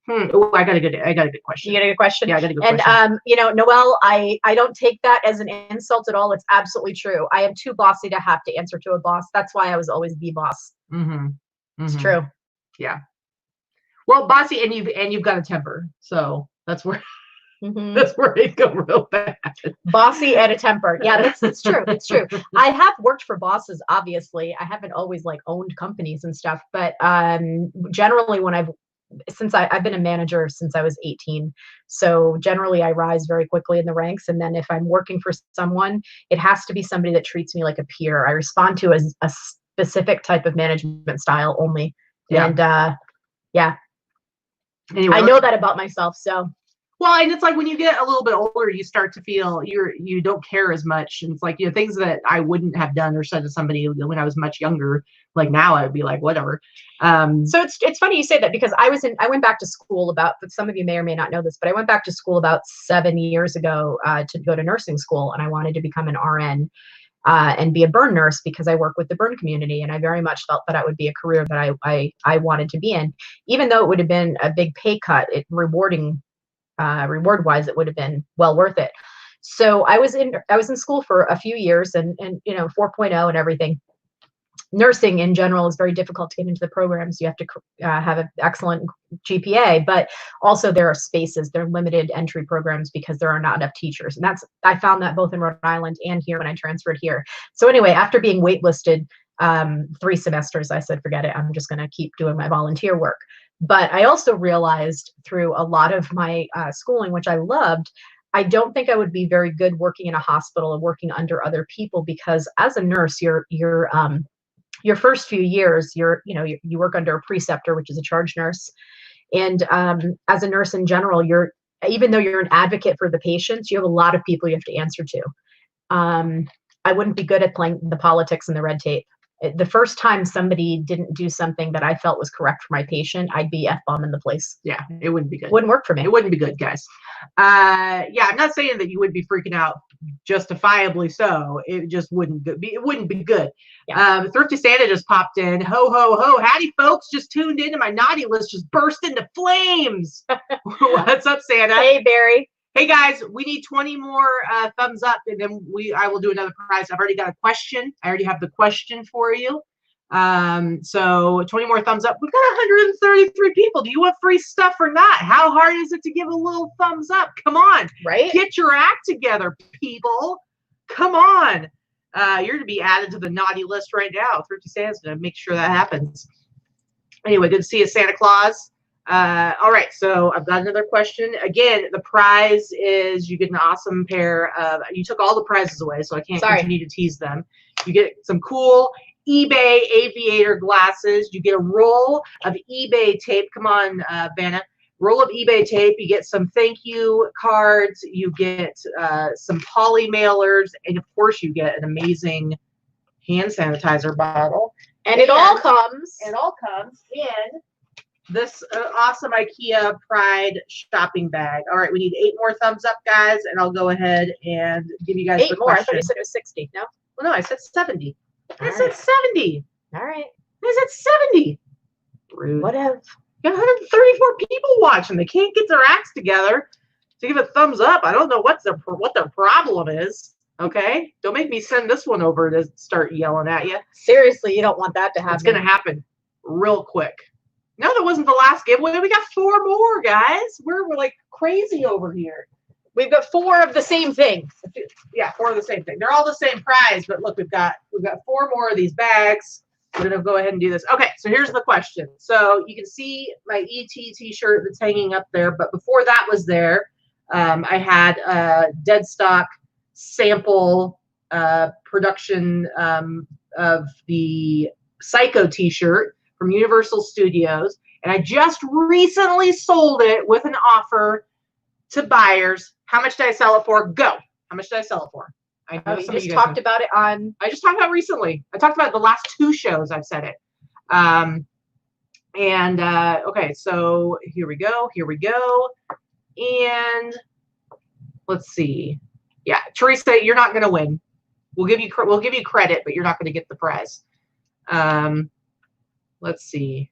Oh, I got a good question. You got a good question? Yeah, I got a good question. And Noelle, I don't take that as an insult at all. It's absolutely true. I am too bossy to have to answer to a boss. That's why I was always the boss. It's true. Yeah. Well, bossy, and you've got a temper, so that's where that's where it go real bad. Bossy and a temper. Yeah, that's true. It's true. I have worked for bosses. Obviously, I haven't always like owned companies and stuff, but generally when I've been a manager since I was 18. So generally I rise very quickly in the ranks. And then if I'm working for someone, it has to be somebody that treats me like a peer. I respond to a specific type of management style only. Yeah. And anyway, I know that about myself. So. Well, and it's like when you get a little bit older, you start to feel you don't care as much. And it's like, things that I wouldn't have done or said to somebody when I was much younger, like now I would be like, whatever. So it's funny you say that, because I went back to school but some of you may or may not know this, but I went back to school about 7 years ago to go to nursing school, and I wanted to become an RN. and be a burn nurse because I work with the burn community, and I very much felt that would be a career that I wanted to be in, even though it would have been a big pay cut. Reward wise, it would have been well worth it. So I was in school for a few years, and 4.0 and everything. Nursing in general is very difficult to get into the programs. You have to have an excellent GPA, but also there are spaces, there are limited entry programs because there are not enough teachers. And I found that both in Rhode Island and here when I transferred here. So anyway, after being waitlisted 3 semesters, I said, forget it, I'm just going to keep doing my volunteer work. But I also realized through a lot of my schooling, which I loved, I don't think I would be very good working in a hospital and working under other people, because as a nurse, your first few years, you work under a preceptor, which is a charge nurse. And as a nurse in general, even though you're an advocate for the patients, you have a lot of people you have to answer to. I wouldn't be good at playing the politics and the red tape. The first time somebody didn't do something that I felt was correct for my patient, I'd be F-bombing the place. Yeah, it wouldn't be good. Wouldn't work for me. It wouldn't be good, guys. Yeah, I'm not saying that you would be freaking out, justifiably so. It just wouldn't be. It wouldn't be good. Yeah. Thrifty Santa just popped in. Ho, ho, ho. Howdy, folks. Just tuned in, and my naughty list just burst into flames. What's up, Santa? Hey, Barry. Hey, guys, we need 20 more thumbs up, and then I will do another prize. I've already got a question. I already have the question for you. So 20 more thumbs up. We've got 133 people. Do you want free stuff or not? How hard is it to give a little thumbs up? Come on. Right? Get your act together, people. Come on. You're to be added to the naughty list right now. Thrifty Santa's going to make sure that happens. Anyway, good to see you, Santa Claus. All right, so I've got another question. Again, the prize is you get an awesome pair of, you took all the prizes away, so I can't continue to tease them. You get some cool eBay aviator glasses. You get a roll of eBay tape. Come on, Vanna. Roll of eBay tape. You get some thank you cards. You get some poly mailers. And, of course, you get an amazing hand sanitizer bottle. And it all comes. It all comes in this awesome IKEA Pride shopping bag. All right, we need 8 more thumbs up, guys, and I'll go ahead and give you guys 8 more. I thought you said it was 60. No? Well, no, I said 70. All I said 70. All right. I said 70. Rude. Whatever. Got 134 people watching. They can't get their acts together to give a thumbs up. I don't know what their problem is. Okay? Don't make me send this one over to start yelling at you. Seriously, you don't want that to happen. It's going to happen real quick. No, that wasn't the last giveaway. We got 4 more, guys. We're like crazy over here. We've got 4 of the same thing. Yeah, 4 of the same thing. They're all the same prize, but look, we've got 4 more of these bags. We're gonna go ahead and do this. Okay, so here's the question. So you can see my ET t-shirt that's hanging up there, but before that was there, I had a dead stock sample production of the Psycho t-shirt from Universal Studios, and I just recently sold it with an offer to buyers. How much did I sell it for? Go. How much did I sell it for? I know you just talked about it on. I just talked about it recently. I talked about it the last 2 shows. I've said it. Okay, so here we go. Here we go. And let's see. Yeah, Teresa, you're not going to win. We'll give you credit, but you're not going to get the prize. Let's see.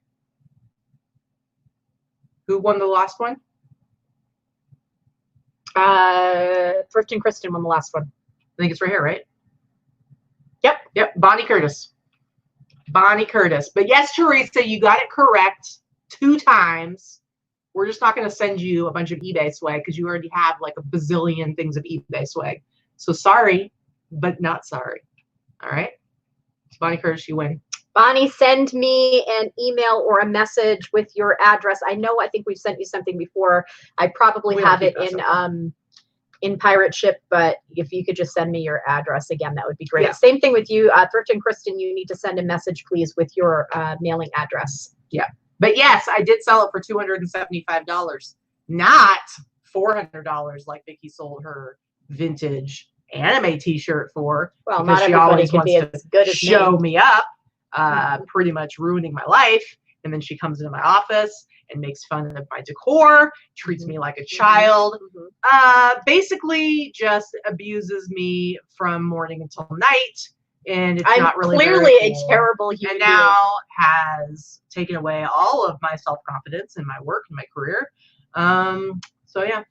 Who won the last one? Thrift and Kristen won the last one. I think it's right here, right? Yep. Bonnie Curtis. Bonnie Curtis. But yes, Teresa, you got it correct 2 times. We're just not going to send you a bunch of eBay swag because you already have like a bazillion things of eBay swag. So sorry, but not sorry. All right. Bonnie Curtis, you win. Bonnie, send me an email or a message with your address. I think we've sent you something before. I probably have it in pirate ship, but if you could just send me your address again, that would be great. Yeah. Same thing with you, Thrift and Kristen. You need to send a message, please, with your mailing address. Yeah. But yes, I did sell it for $275, not $400 like Vicki sold her vintage anime t-shirt for. Well, not everybody can be as good as show me up. Pretty much ruining my life. And then she comes into my office and makes fun of my decor, treats me like a child, basically just abuses me from morning until night. And it's not really clearly very cool. a terrible human and now has taken away all of my self-confidence in my work and my career. So yeah.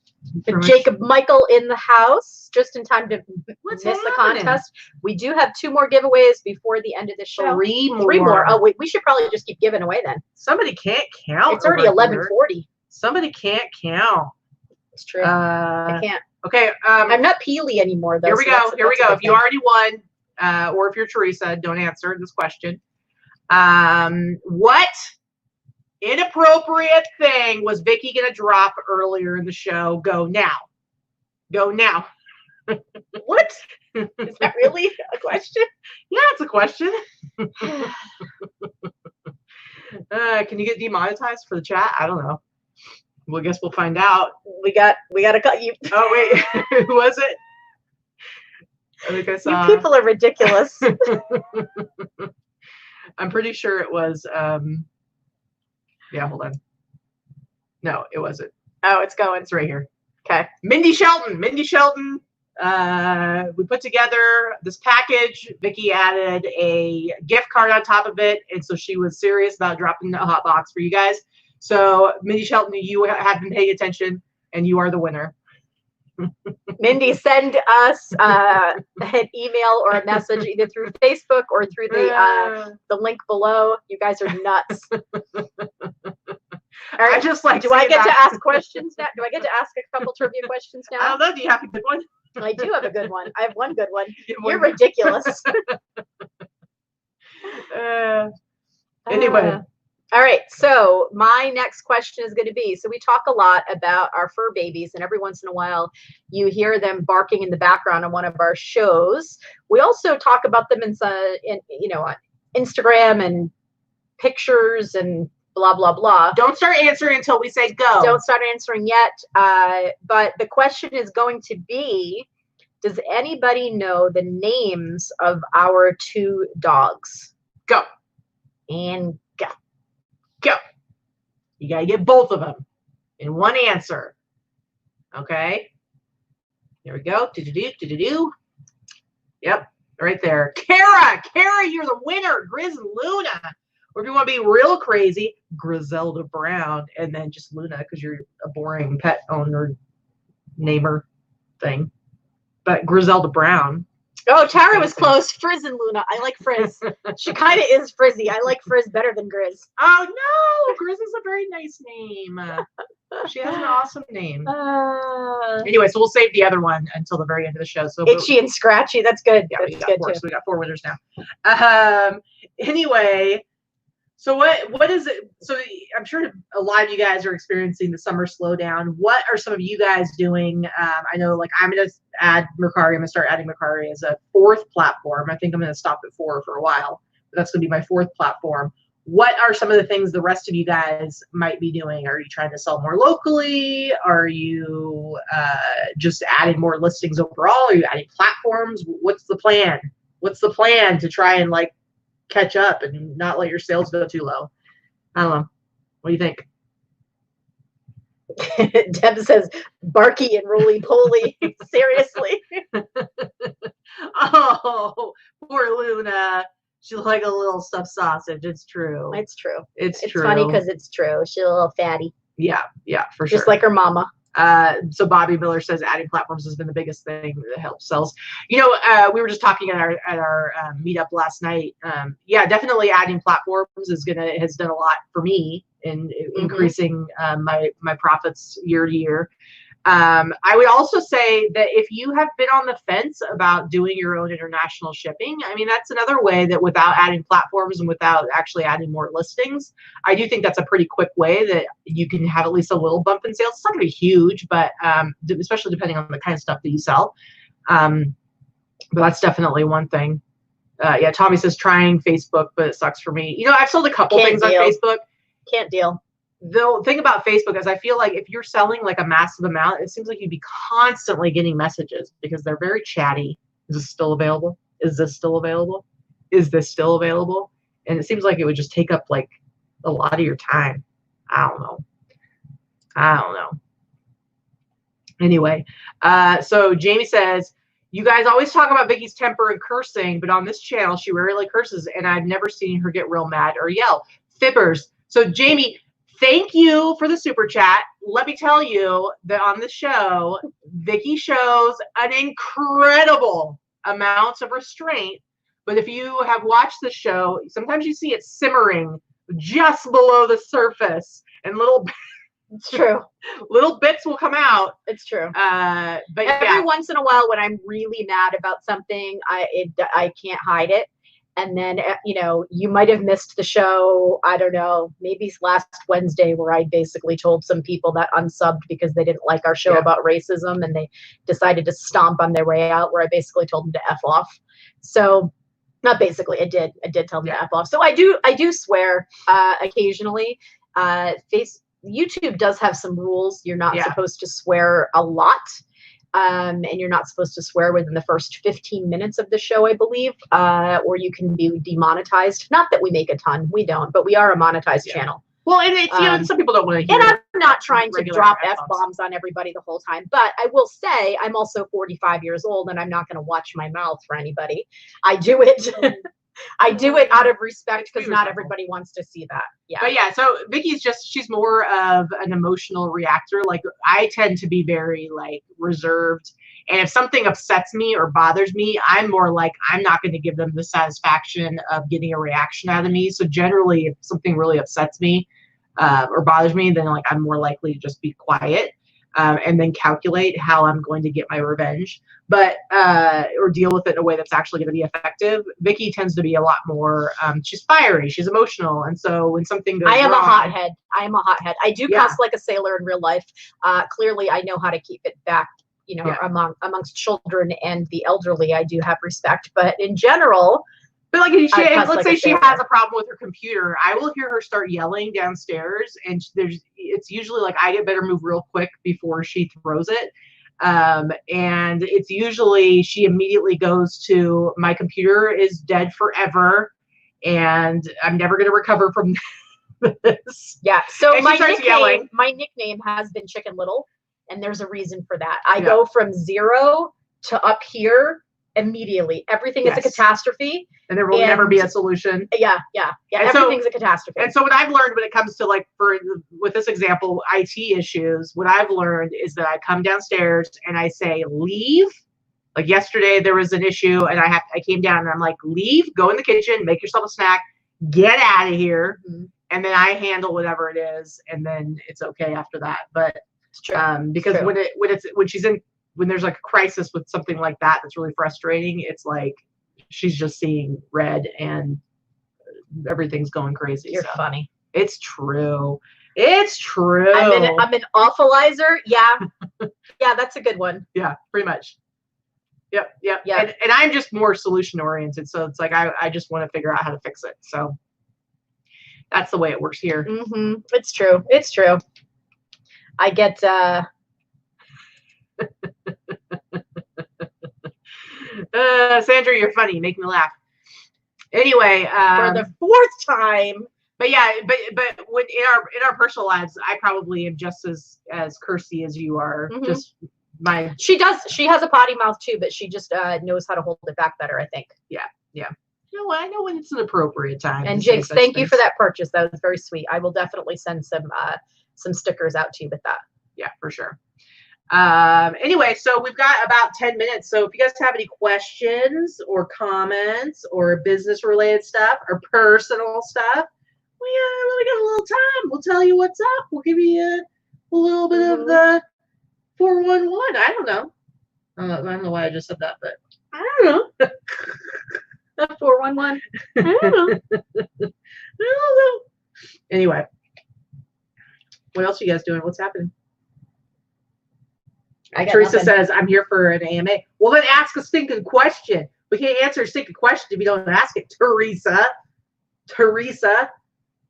Jacob Michael in the house, just in time to What's miss the happening? contest. We do have 2 more giveaways before the end of the show. 3 more. 3 more. Oh wait, we should probably just keep giving away then. Somebody can't count. It's already 11:40. Somebody can't count. It's true. I can't. Okay. I'm not Peely anymore though. Here we go. Here we go. If you thing. already won, or if you're Teresa, don't answer this question. What inappropriate thing was Vicky gonna drop earlier in the show? Go now. Go now. What? Is that really a question? Yeah, it's a question. Can you get demonetized for the chat? I don't know. Well, I guess we'll find out. We got to cut you. Oh wait, who was it? I think I saw. You people are ridiculous. I'm pretty sure it was. Yeah, hold on. No, it wasn't. Oh, it's going. It's right here. Okay. Mindy Shelton. Mindy Shelton. We put together this package. Vicky added a gift card on top of it, and so she was serious about dropping a hot box for you guys. So Mindy Shelton, you have been paying attention, and you are the winner. Mindy, send us an email or a message either through Facebook or through the link below. You guys are nuts. All right. I just like. Do I get to ask questions now? Do I get to ask a couple trivia questions now? I don't know. Do you have a good one? I do have a good one. I have one good one. You're ridiculous. Anyway. All right. So my next question is going to be, so we talk a lot about our fur babies, and every once in a while you hear them barking in the background on one of our shows. We also talk about them in on Instagram and pictures and blah, blah, blah. Don't start answering until we say go. Don't start answering yet. But the question is going to be, does anybody know the names of our 2 dogs? Go. And go. Go. You got to get both of them in one answer. Okay. There we go. Do-do-do. Yep. Right there. Kara, you're the winner. Grizz and Luna. Or if you want to be real crazy, Griselda Brown, and then just Luna because you're a boring pet owner, namer thing. But Griselda Brown. Oh, Tara was close. Frizz and Luna. I like Frizz. She kind of is frizzy. I like Frizz better than Grizz. Oh, no. Grizz is a very nice name. She has an awesome name. Anyway, so we'll save the other one until the very end of the show. So Itchy and Scratchy. That's good. Yeah, that's good too. So we got 4 winners now. Anyway, so what is it? So I'm sure a lot of you guys are experiencing the summer slowdown. What are some of you guys doing? I know, like, I'm going to add Mercari. I'm going to start adding Mercari as a 4th platform. I think I'm going to stop at 4 for a while. But that's going to be my 4th platform. What are some of the things the rest of you guys might be doing? Are you trying to sell more locally? Are you just adding more listings overall? Are you adding platforms? What's the plan? What's the plan to try and, like, catch up and not let your sales go too low? I don't know. What do you think? Deb says, Barky and Roly Poly. Seriously. Oh, poor Luna. She's like a little stuffed sausage. It's true. It's true. It's true. It's funny because it's true. She's a little fatty. Yeah, for sure. Just like her mama. So Bobby Miller says adding platforms has been the biggest thing that helps sales. We were just talking at our meetup last night. Yeah, definitely adding platforms has done a lot for me in increasing my profits year to year. I would also say that if you have been on the fence about doing your own international shipping, I mean, that's another way that without adding platforms and without actually adding more listings, I do think that's a pretty quick way that you can have at least a little bump in sales. It's not going to be huge, but especially depending on the kind of stuff that you sell. But that's definitely one thing. Yeah, Tommy says trying Facebook, but it sucks for me. I've sold a couple things on Facebook. Can't deal. The thing about Facebook is I feel like if you're selling like a massive amount, it seems like you'd be constantly getting messages because they're very chatty. Is this still available? Is this still available? Is this still available? And it seems like it would just take up like a lot of your time. I don't know. I don't know. Anyway, so Jamie says, you guys always talk about Vicky's temper and cursing, but on this channel, she rarely curses, and I've never seen her get real mad or yell. Fibbers. So Jamie, thank you for the super chat. Let me tell you that on the show, Vicky shows an incredible amount of restraint. But if you have watched the show, sometimes you see it simmering just below the surface, and It's true. little bits will come out. It's true. But every once in a while, when I'm really mad about something, I can't hide it. And then, you know, you might have missed the show. I don't know, maybe last Wednesday, where I basically told some people that unsubbed because they didn't like our show about racism, and they decided to stomp on their way out, where I basically told them to F off. So not basically, I did tell them to F off. So I do swear occasionally. YouTube does have some rules. You're not supposed to swear a lot. And you're not supposed to swear within the first 15 minutes of the show, I believe, or you can be demonetized. Not that we make a ton, we don't, but we are a monetized channel. Well, and it's, you know, some people don't want to hear. And I'm not trying to drop F-bombs on everybody the whole time, but I will say I'm also 45 years old, and I'm not going to watch my mouth for anybody. I do it. I do it out of respect, because not everybody wants to see that. Yeah. But yeah, so Vicky's she's more of an emotional reactor. Like, I tend to be very like reserved. And if something upsets me or bothers me, I'm more like, I'm not going to give them the satisfaction of getting a reaction out of me. So generally, if something really upsets me or bothers me, then like I'm more likely to just be quiet. And then calculate how I'm going to get my revenge, but or deal with it in a way that's actually going to be effective. Vicky tends to be a lot more. She's fiery, she's emotional, and so when something goes wrong, I am a hothead. I do cuss like a sailor in real life. Clearly, I know how to keep it back. You know, amongst children and the elderly, I do have respect, but in general. But like, let's say she has a problem with her computer, I will hear her start yelling downstairs, and it's usually like I better move real quick before she throws it. And it's usually she immediately goes to, my computer is dead forever, and I'm never going to recover from this. Yeah. So my nickname has been Chicken Little, and there's a reason for that. I go from 0 to up here immediately. Everything is a catastrophe, and there will never be a solution. Yeah. Everything's a catastrophe. And so what I've learned when it comes to, like, with this example, IT issues, what I've learned is that I come downstairs and I say, leave. Like yesterday, there was an issue, and I came down and I'm like, leave, go in the kitchen, make yourself a snack, get out of here, and then I handle whatever it is, and then it's okay after that. But because when there's like a crisis with something like that that's really frustrating, it's like she's just seeing red and everything's going crazy. You're funny. It's true. It's true. I'm an awfulizer. Yeah. Yeah, that's a good one. Yeah, pretty much. Yep. And I'm just more solution oriented. So it's like I just want to figure out how to fix it. So that's the way it works here. It's true. It's true. I get Sandra, you're funny. You make me laugh. Anyway, for the 4th time. But yeah, but when in our personal lives, I probably am just as cursy as you are. Just she has a potty mouth too, but she just knows how to hold it back better, I think. Yeah. You know, I know when it's an appropriate time. And Jinx, thank you for that purchase. That was very sweet. I will definitely send some stickers out to you with that. Yeah, for sure. Anyway, so we've got about 10 minutes. So if you guys have any questions or comments or business related stuff or personal stuff, we got a little time. We'll tell you what's up. We'll give you a little bit of the 411. I don't know. I don't know why I just said that, but I don't know. 411. I don't know. Anyway, what else are you guys doing? What's happening? Teresa says, I'm here for an AMA. Well, then ask a stinking question. We can't answer a stinking question if you don't ask it, Teresa.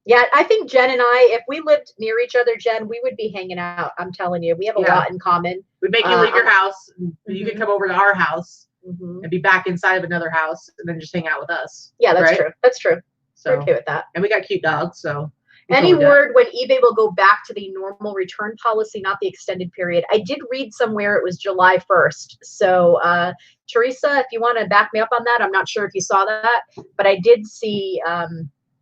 Yeah, I think Jen and I, if we lived near each other, Jen, we would be hanging out. I'm telling you, we have a lot in common. We'd make you leave your house. You could come over to our house and be back inside of another house and then just hang out with us. Yeah, that's true. That's true. So, we're okay with that. And we got cute dogs, so. Any word when eBay will go back to the normal return policy, not the extended period? I did read somewhere it was July 1st. So, Teresa, if you want to back me up on that, I'm not sure if you saw that, but I did see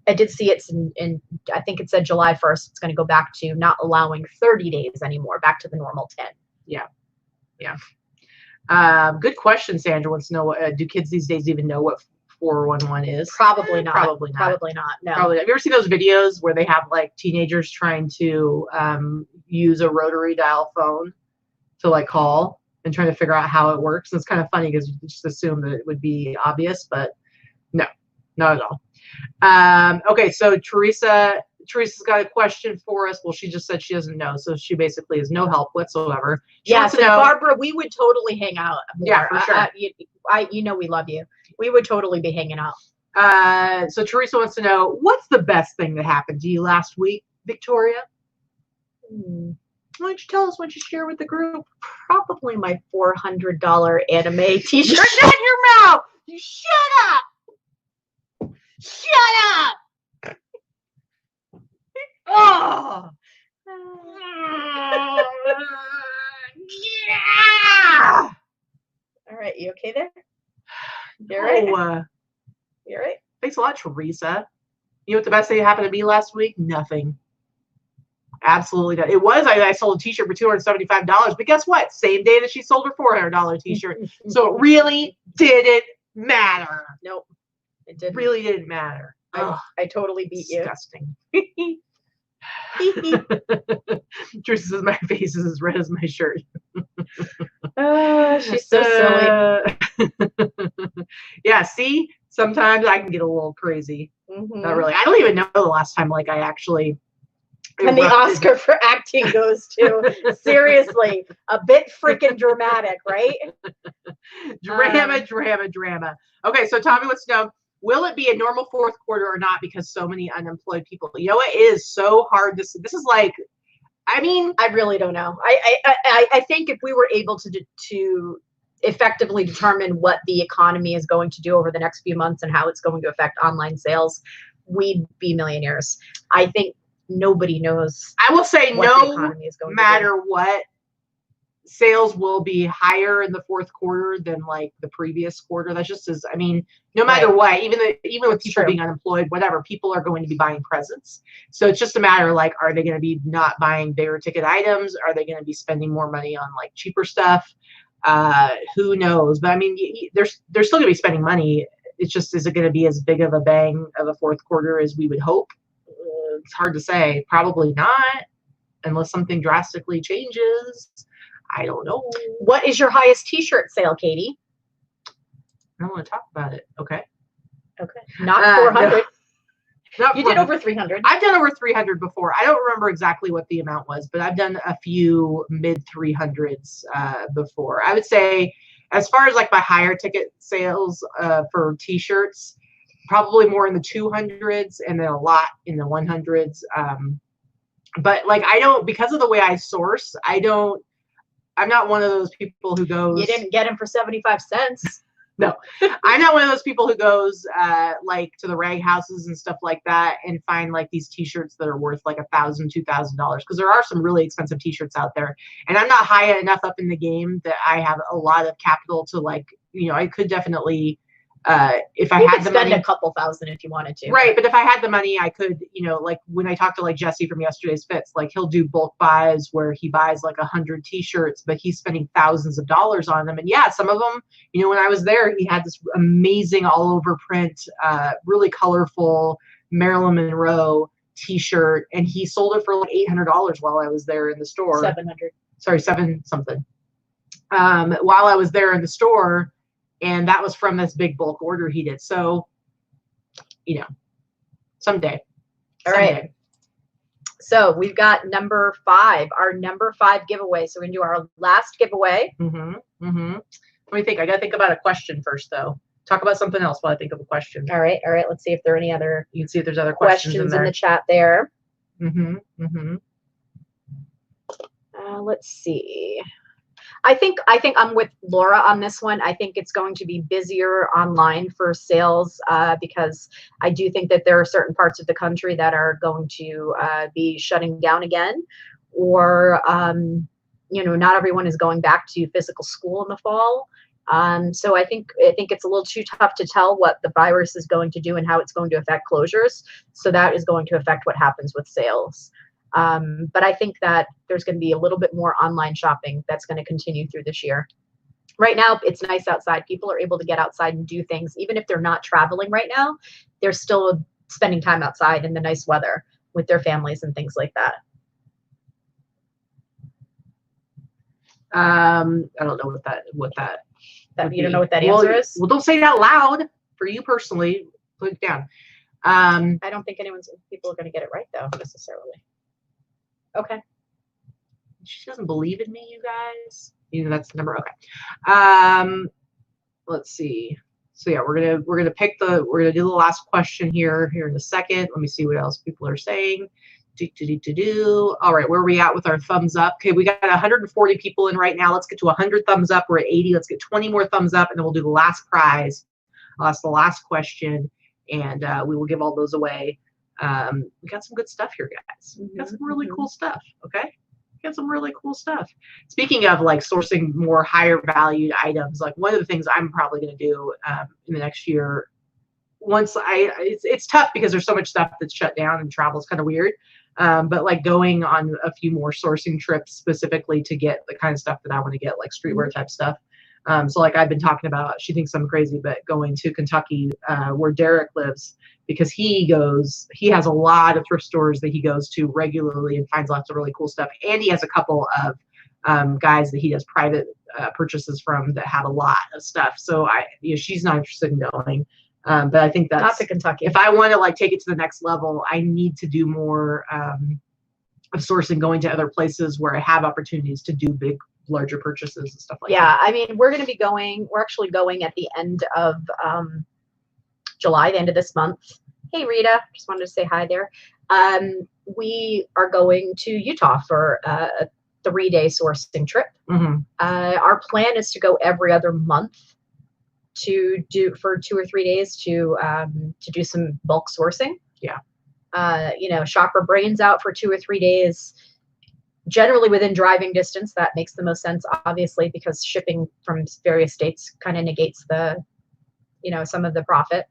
it's in I think it said July 1st. It's going to go back to not allowing 30 days anymore, back to the normal 10. Yeah. Yeah. Good question. Sandra wants to know, do kids these days even know what 411 is? Probably not. Probably not. Probably not. No. Probably. Have you ever seen those videos where they have like teenagers trying to use a rotary dial phone to like call and trying to figure out how it works? And it's kind of funny because you just assume that it would be obvious, but no, not at all. Okay, so Teresa's got a question for us. Well, she just said she doesn't know, so she basically has no help whatsoever. Yeah, so Barbara, we would totally hang out more. Yeah, for sure. You know we love you. We would totally be hanging out. So Teresa wants to know, what's the best thing that happened to you last week, Victoria? Why don't you tell us? Why don't you share with the group? Probably my $400 anime t-shirt. Shut your mouth! You shut up! Shut up! Oh! Yeah! All right, you okay there? You're right. You're right. Thanks a lot, Teresa. You know what the best thing that happened to me last week? Nothing. Absolutely not. It was, I sold a t-shirt for $275, but guess what? Same day that she sold her $400 t-shirt. So it really didn't matter. Nope. It didn't. Really didn't matter. I totally beat disgusting. Teresa says my face is as red as my shirt. She's so silly. Yeah, see? Sometimes I can get a little crazy. Not really. I don't even know the last time like I actually and the Oscar for acting goes to seriously a bit freaking dramatic, right? Drama. Okay, so Tommy wants to know, will it be a normal fourth quarter or not because so many unemployed people? You know, it is so hard to see. This is like, I mean, I really don't know. I think if we were able to effectively determine what the economy is going to do over the next few months and how it's going to affect online sales, we'd be millionaires. I think nobody knows. I will say no matter what, sales will be higher in the fourth quarter than like the previous quarter. That's just as, I mean, no matter what, even with people being unemployed, whatever, people are going to be buying presents. So it's just a matter like, are they going to be not buying bigger ticket items? Are they going to be spending more money on like cheaper stuff? Who knows? But I mean, they're still going to be spending money. It's just, is it going to be as big of a bang of a fourth quarter as we would hope? It's hard to say. Probably not, unless something drastically changes. I don't know. What is your highest t-shirt sale, Katie? I don't want to talk about it. Okay. Okay. Not 400. No, you did over 300. I've done over 300 before. I don't remember exactly what the amount was, but I've done a few mid 300s before. I would say, as far as like my higher ticket sales for t-shirts, probably more in the 200s and then a lot in the 100s. But like, I don't, because of the way I source, I'm not one of those people who goes. You didn't get them for 75 cents. No, I'm not one of those people who goes like to the rag houses and stuff like that and find like these t-shirts that are worth like $1,000, $2,000, because there are some really expensive t-shirts out there. And I'm not high enough up in the game that I have a lot of capital to like, you know, I could definitely if I had the money, spend a couple thousand if you wanted to. Right, but if I had the money, I could, you know, like when I talked to like Jesse from yesterday's fits, like he'll do bulk buys where he buys like 100 t-shirts, but he's spending thousands of dollars on them. And yeah, some of them, you know, when I was there, he had this amazing all over print, really colorful Marilyn Monroe t-shirt, and he sold it for like $800 while I was there in the store. 700. Sorry, 7 something. While I was there in the store. And that was from this big bulk order he did. So, you know, someday. All right. So we've got number 5, our number 5 giveaway. So we're going to do our last giveaway. Let me think. I got to think about a question first, though. Talk about something else while I think of a question. All right. Let's see if there are any other. You can see if there's other questions in the chat there. Let's see. I think I'm with Laura on this one. I think it's going to be busier online for sales because I do think that there are certain parts of the country that are going to be shutting down again, or not everyone is going back to physical school in the fall. So I think it's a little too tough to tell what the virus is going to do and how it's going to affect closures. So that is going to affect what happens with sales. But I think that there's going to be a little bit more online shopping that's going to continue through this year. Right now, it's nice outside. People are able to get outside and do things. Even if they're not traveling right now, they're still spending time outside in the nice weather with their families and things like that. I don't know what that you don't know what that answer is? Well, don't say it out loud. For you personally, put it down. I don't think people are going to get it right though, necessarily. Okay. She doesn't believe in me, you guys. That's the number. Okay. Let's see. So yeah, we're gonna do the last question here in a second. Let me see what else people are saying. All right, where are we at with our thumbs up? Okay, we got 140 people in right now. Let's get to 100 thumbs up. We're at 80. Let's get 20 more thumbs up, and then we'll do the last prize. That's the last question, and we will give all those away. We got some good stuff here, guys. We got some really cool stuff. Okay, we got some really cool stuff. Speaking of like sourcing more higher valued items, like one of the things I'm probably going to do in the next year. It's tough because there's so much stuff that's shut down and travel is kind of weird. But like going on a few more sourcing trips specifically to get the kind of stuff that I want to get, like streetwear type stuff. So like I've been talking about, she thinks I'm crazy, but going to Kentucky, where Derek lives, because he has a lot of thrift stores that he goes to regularly and finds lots of really cool stuff. And he has a couple of guys that he does private purchases from that have a lot of stuff. So she's not interested in going. But I think that's not to Kentucky. If I want to like take it to the next level, I need to do more of sourcing, going to other places where I have opportunities to do larger purchases and stuff like that. Yeah, I mean, we're actually going at the end of July, the end of this month. Hey, Rita, just wanted to say hi there. We are going to Utah for a 3-day sourcing trip. Our plan is to go every other month for 2 or 3 days to do some bulk sourcing. Yeah. Shop our brains out for 2 or 3 days, generally within driving distance. That makes the most sense, obviously, because shipping from various states kind of negates some of the profit.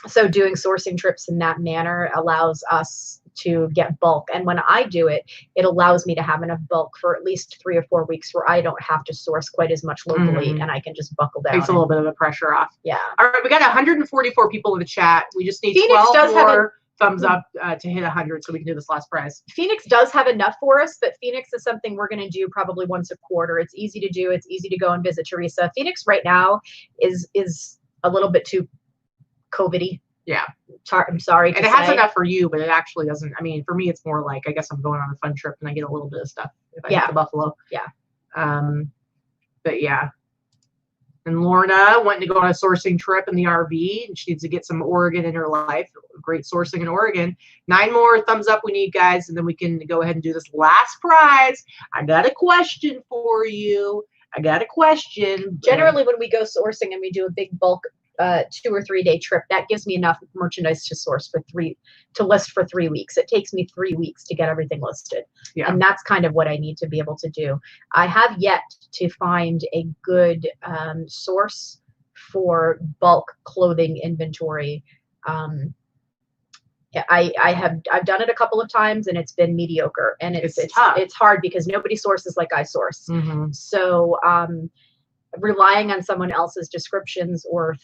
So doing sourcing trips in that manner allows us to get bulk. And when I do it, it allows me to have enough bulk for at least 3 or 4 weeks where I don't have to source quite as much locally and I can just buckle down. Takes a little bit of the pressure off. Yeah. All right, we got 144 people in the chat. We just need Phoenix 12 more thumbs up to hit 100 so we can do this last prize. Phoenix does have enough for us, but Phoenix is something we're going to do probably once a quarter. It's easy to do. It's easy to go and visit Teresa. Phoenix right now is a little bit too COVID-y. Yeah. I'm sorry. And it has enough for you, but it actually doesn't. I mean, for me, it's more like, I guess I'm going on a fun trip and I get a little bit of stuff if I get to Buffalo. Yeah. But yeah. And Lorna wanting to go on a sourcing trip in the RV, and she needs to get some Oregon in her life. Great sourcing in Oregon. 9 more thumbs up we need, guys, and then we can go ahead and do this last prize. I got a question for you. Generally, when we go sourcing and we do a big bulk 2 or 3 day trip, that gives me enough merchandise to list for 3 weeks. It takes me 3 weeks to get everything listed. Yeah. And that's kind of what I need to be able to do. I have yet to find a good source for bulk clothing inventory. I've done it a couple of times and it's been mediocre, and it's tough. It's hard because nobody sources like I source. So relying on someone else's descriptions or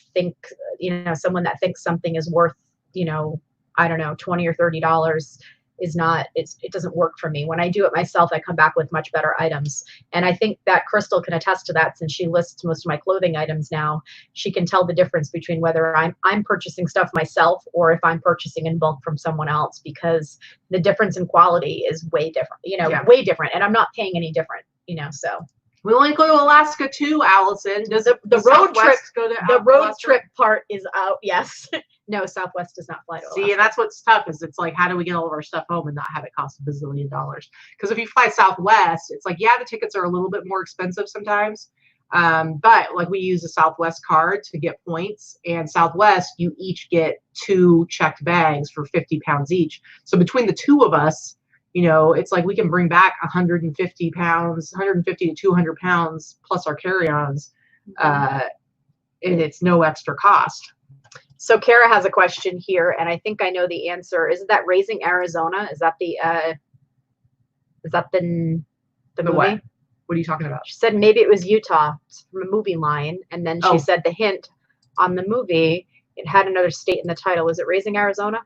someone that thinks something is worth, I don't know, $20 or $30 is not, it doesn't work for me. When I do it myself, I come back with much better items. And I think that Crystal can attest to that, since she lists most of my clothing items now. She can tell the difference between whether I'm purchasing stuff myself or if I'm purchasing in bulk from someone else, because the difference in quality is way different, way different. And I'm not paying any different, so. We only go to Alaska too, Allison. Does the road trip go to the road trip part is out? Yes. No, Southwest does not fly to Alaska. See, and that's what's tough is it's like, how do we get all of our stuff home and not have it cost $1 bazillion? Because if you fly Southwest, it's like, yeah, the tickets are a little bit more expensive sometimes. But like we use a Southwest card to get points, and Southwest, you each get 2 checked bags for 50 pounds each. So between the 2 of us, you know, it's like we can bring back 150 pounds, 150 to 200 pounds plus our carry-ons, and it's no extra cost. So Kara has a question here, and I think I know the answer. Isn't that Raising Arizona? Is that the movie? What? What are you talking about? She said maybe it was Utah from a movie line, and then she said the hint on the movie, it had another state in the title. Was it Raising Arizona?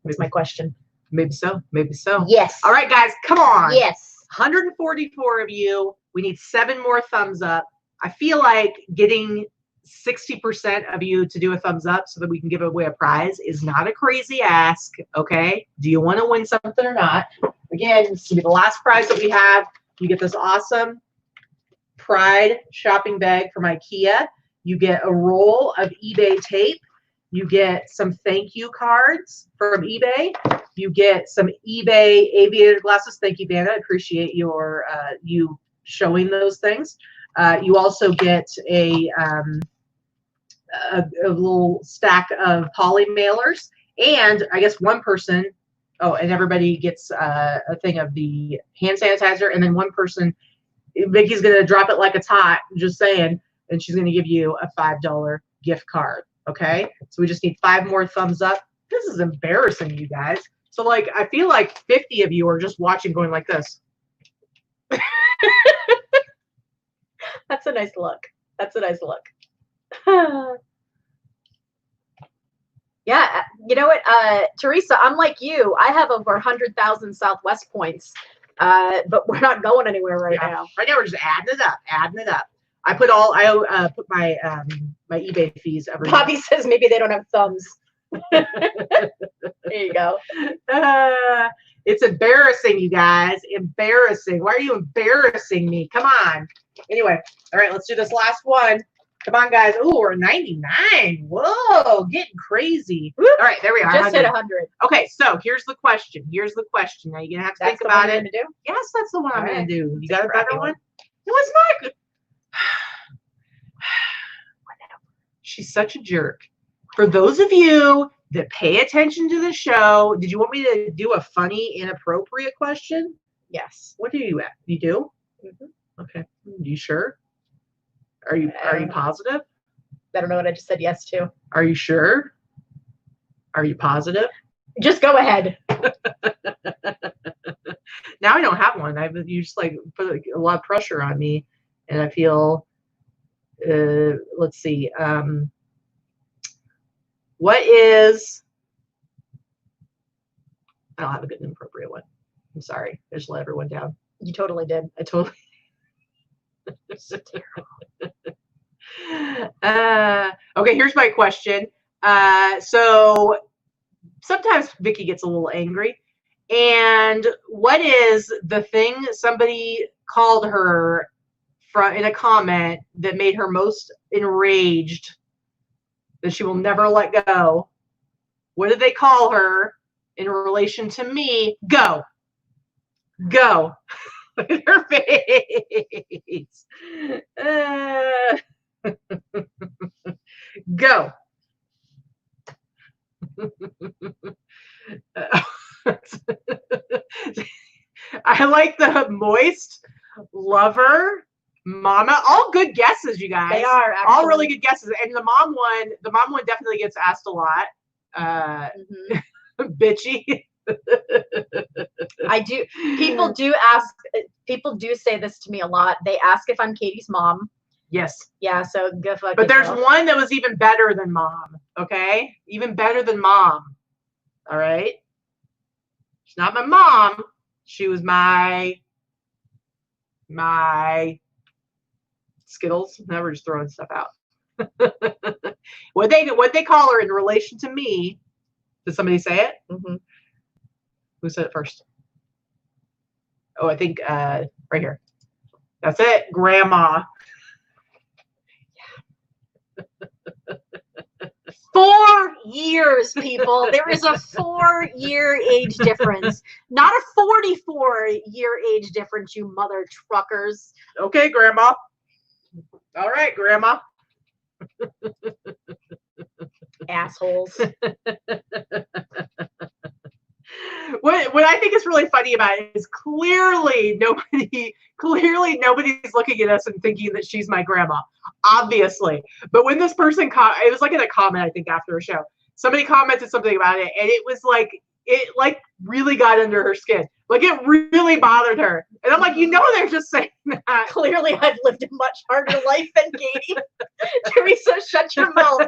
That's my question. Maybe so. Maybe so. Yes. All right, guys, come on. Yes. 144 of you. We need 7 more thumbs up. I feel like getting 60% of you to do a thumbs up so that we can give away a prize is not a crazy ask, okay? Do you want to win something or not? Again, this will be the last prize that we have. You get this awesome Pride shopping bag from IKEA. You get a roll of eBay tape. You get some thank you cards from eBay. You get some eBay aviator glasses. Thank you, Vanna. I appreciate your you showing those things. You also get a little stack of poly mailers, and I guess one person, and everybody gets a thing of the hand sanitizer, and then one person, Vicky's gonna drop it like it's hot, just saying, and she's gonna give you a $5 gift card. Okay, so we just need 5 more thumbs up. This is embarrassing, you guys. So like, I feel like 50 of you are just watching going like this. That's a nice look. That's a nice look. Yeah, you know what, Teresa, I'm like you. I have over 100,000 Southwest points, but we're not going anywhere right now. Right now, we're just adding it up. I put my my eBay fees every Bobby month. says maybe they don't have thumbs. There you go. It's embarrassing, you guys. Embarrassing. Why are you embarrassing me? Come on. Anyway, all right, let's do this last one. Come on, guys. Ooh, we're 99. Whoa, getting crazy. All right, there we are. Just hit 100. Okay, so here's the question. Now you're gonna have to think about it. Do? Yes, that's the one I'm gonna do. You That's got a better one? No, it's not good. She's such a jerk. For those of you that pay attention to the show, did you want me to do a funny, inappropriate question? Yes. What do you at? You do? Mm-hmm. Okay. You sure? Are you positive? I don't know what I just said yes to. Are you sure? Are you positive? Just go ahead. Now I don't have one. You just like put a lot of pressure on me, and I feel. Let's see. What is? I don't have a good and appropriate one. I'm sorry. I just let everyone down. You totally did. I totally. Okay, here's my question. So sometimes Vicky gets a little angry. And what is the thing somebody called her in a comment that made her most enraged that she will never let go? What did they call her in relation to me? Go. Go. Look at her face. Go. I like the moist, lover, mama. All good guesses, you guys. They are actually. All really good guesses. And the mom one definitely gets asked a lot. Bitchy. I do. People do ask. People do say this to me a lot. They ask if I'm Katie's mom. Yes. Yeah. So go fuck. But there's one that was even better than mom. Okay, even better than mom. All right. She's not my mom. She was my Skittles. Now we're just throwing stuff out. What they call her in relation to me? Did somebody say it? Mm-hmm. Who said it first? Oh, I think right here. That's it, Grandma. 4 years, people. There is a 4-year age difference, not a 44-year age difference, you mother truckers. Okay, Grandma. All right, Grandma. Assholes. What I think is really funny about it is clearly nobody's looking at us and thinking that she's my grandma, obviously. But when this person it was like in a comment, I think after a show, somebody commented something about it, and it was like it really got under her skin. Like it really bothered her. And I'm like, they're just saying that. Clearly, I've lived a much harder life than Katie. Teresa, shut your mouth.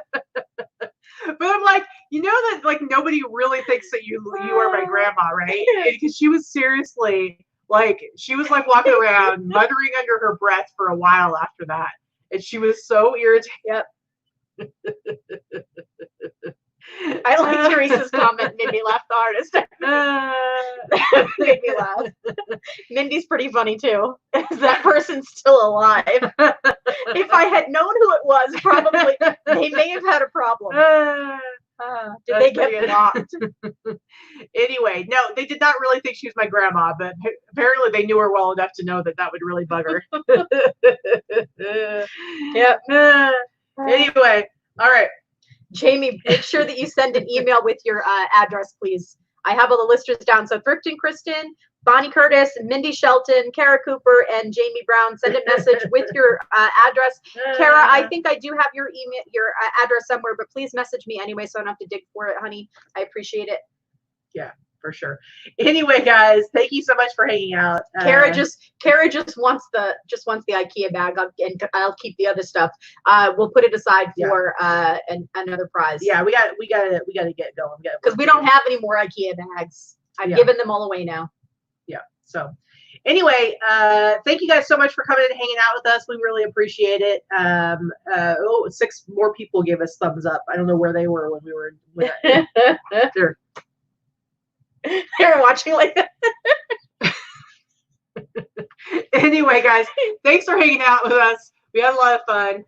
But I'm like, that like nobody really thinks that you are my grandma, right? Because she was seriously she was walking around muttering under her breath for a while after that, and she was so irritated. Yep. I like Teresa's comment. Made me laugh the hardest. Made me laugh. Mindy's pretty funny too. Is that person still alive? If I had known who it was, probably they may have had a problem. Did they get blocked? Anyway, no, they did not really think she was my grandma, but apparently they knew her well enough to know that would really bug her. Yep. Anyway, all right. Jamie, make sure that you send an email with your address, please. I have all the listers down. So Thrifting Kristen, Bonnie Curtis, Mindy Shelton, Kara Cooper, and Jamie Brown. Send a message with your address. Kara, I think I do have your email, your address somewhere, but please message me anyway, so I don't have to dig for it, honey. I appreciate it. Yeah, for sure. Anyway, guys, thank you so much for hanging out. Kara just wants the IKEA bag, and I'll keep the other stuff. We'll put it aside for another prize. Yeah, we gotta get going. Because we don't have any more IKEA bags. I've given them all away now. Yeah. So anyway, thank you guys so much for coming and hanging out with us. We really appreciate it. 6 more people gave us thumbs up. I don't know where they were when we were They're watching like that. Anyway, guys, thanks for hanging out with us. We had a lot of fun.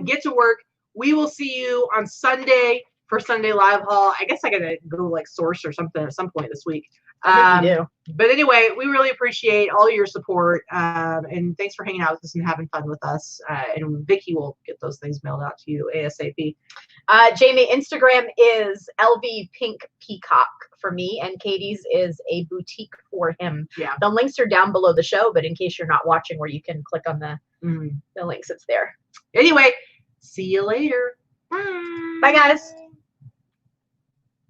Get to work. We will see you on Sunday for Sunday Live Haul. I guess I gotta go source or something at some point this week. I think you do. But anyway, we really appreciate all your support, and thanks for hanging out with us and having fun with us. And Vicki will get those things mailed out to you ASAP. Jamie, Instagram is LV Pink Peacock for me, and Katie's is a boutique for him. Yeah. The links are down below the show, but in case you're not watching where you can click on the links, it's there. Anyway, see you later. Bye. Bye, guys.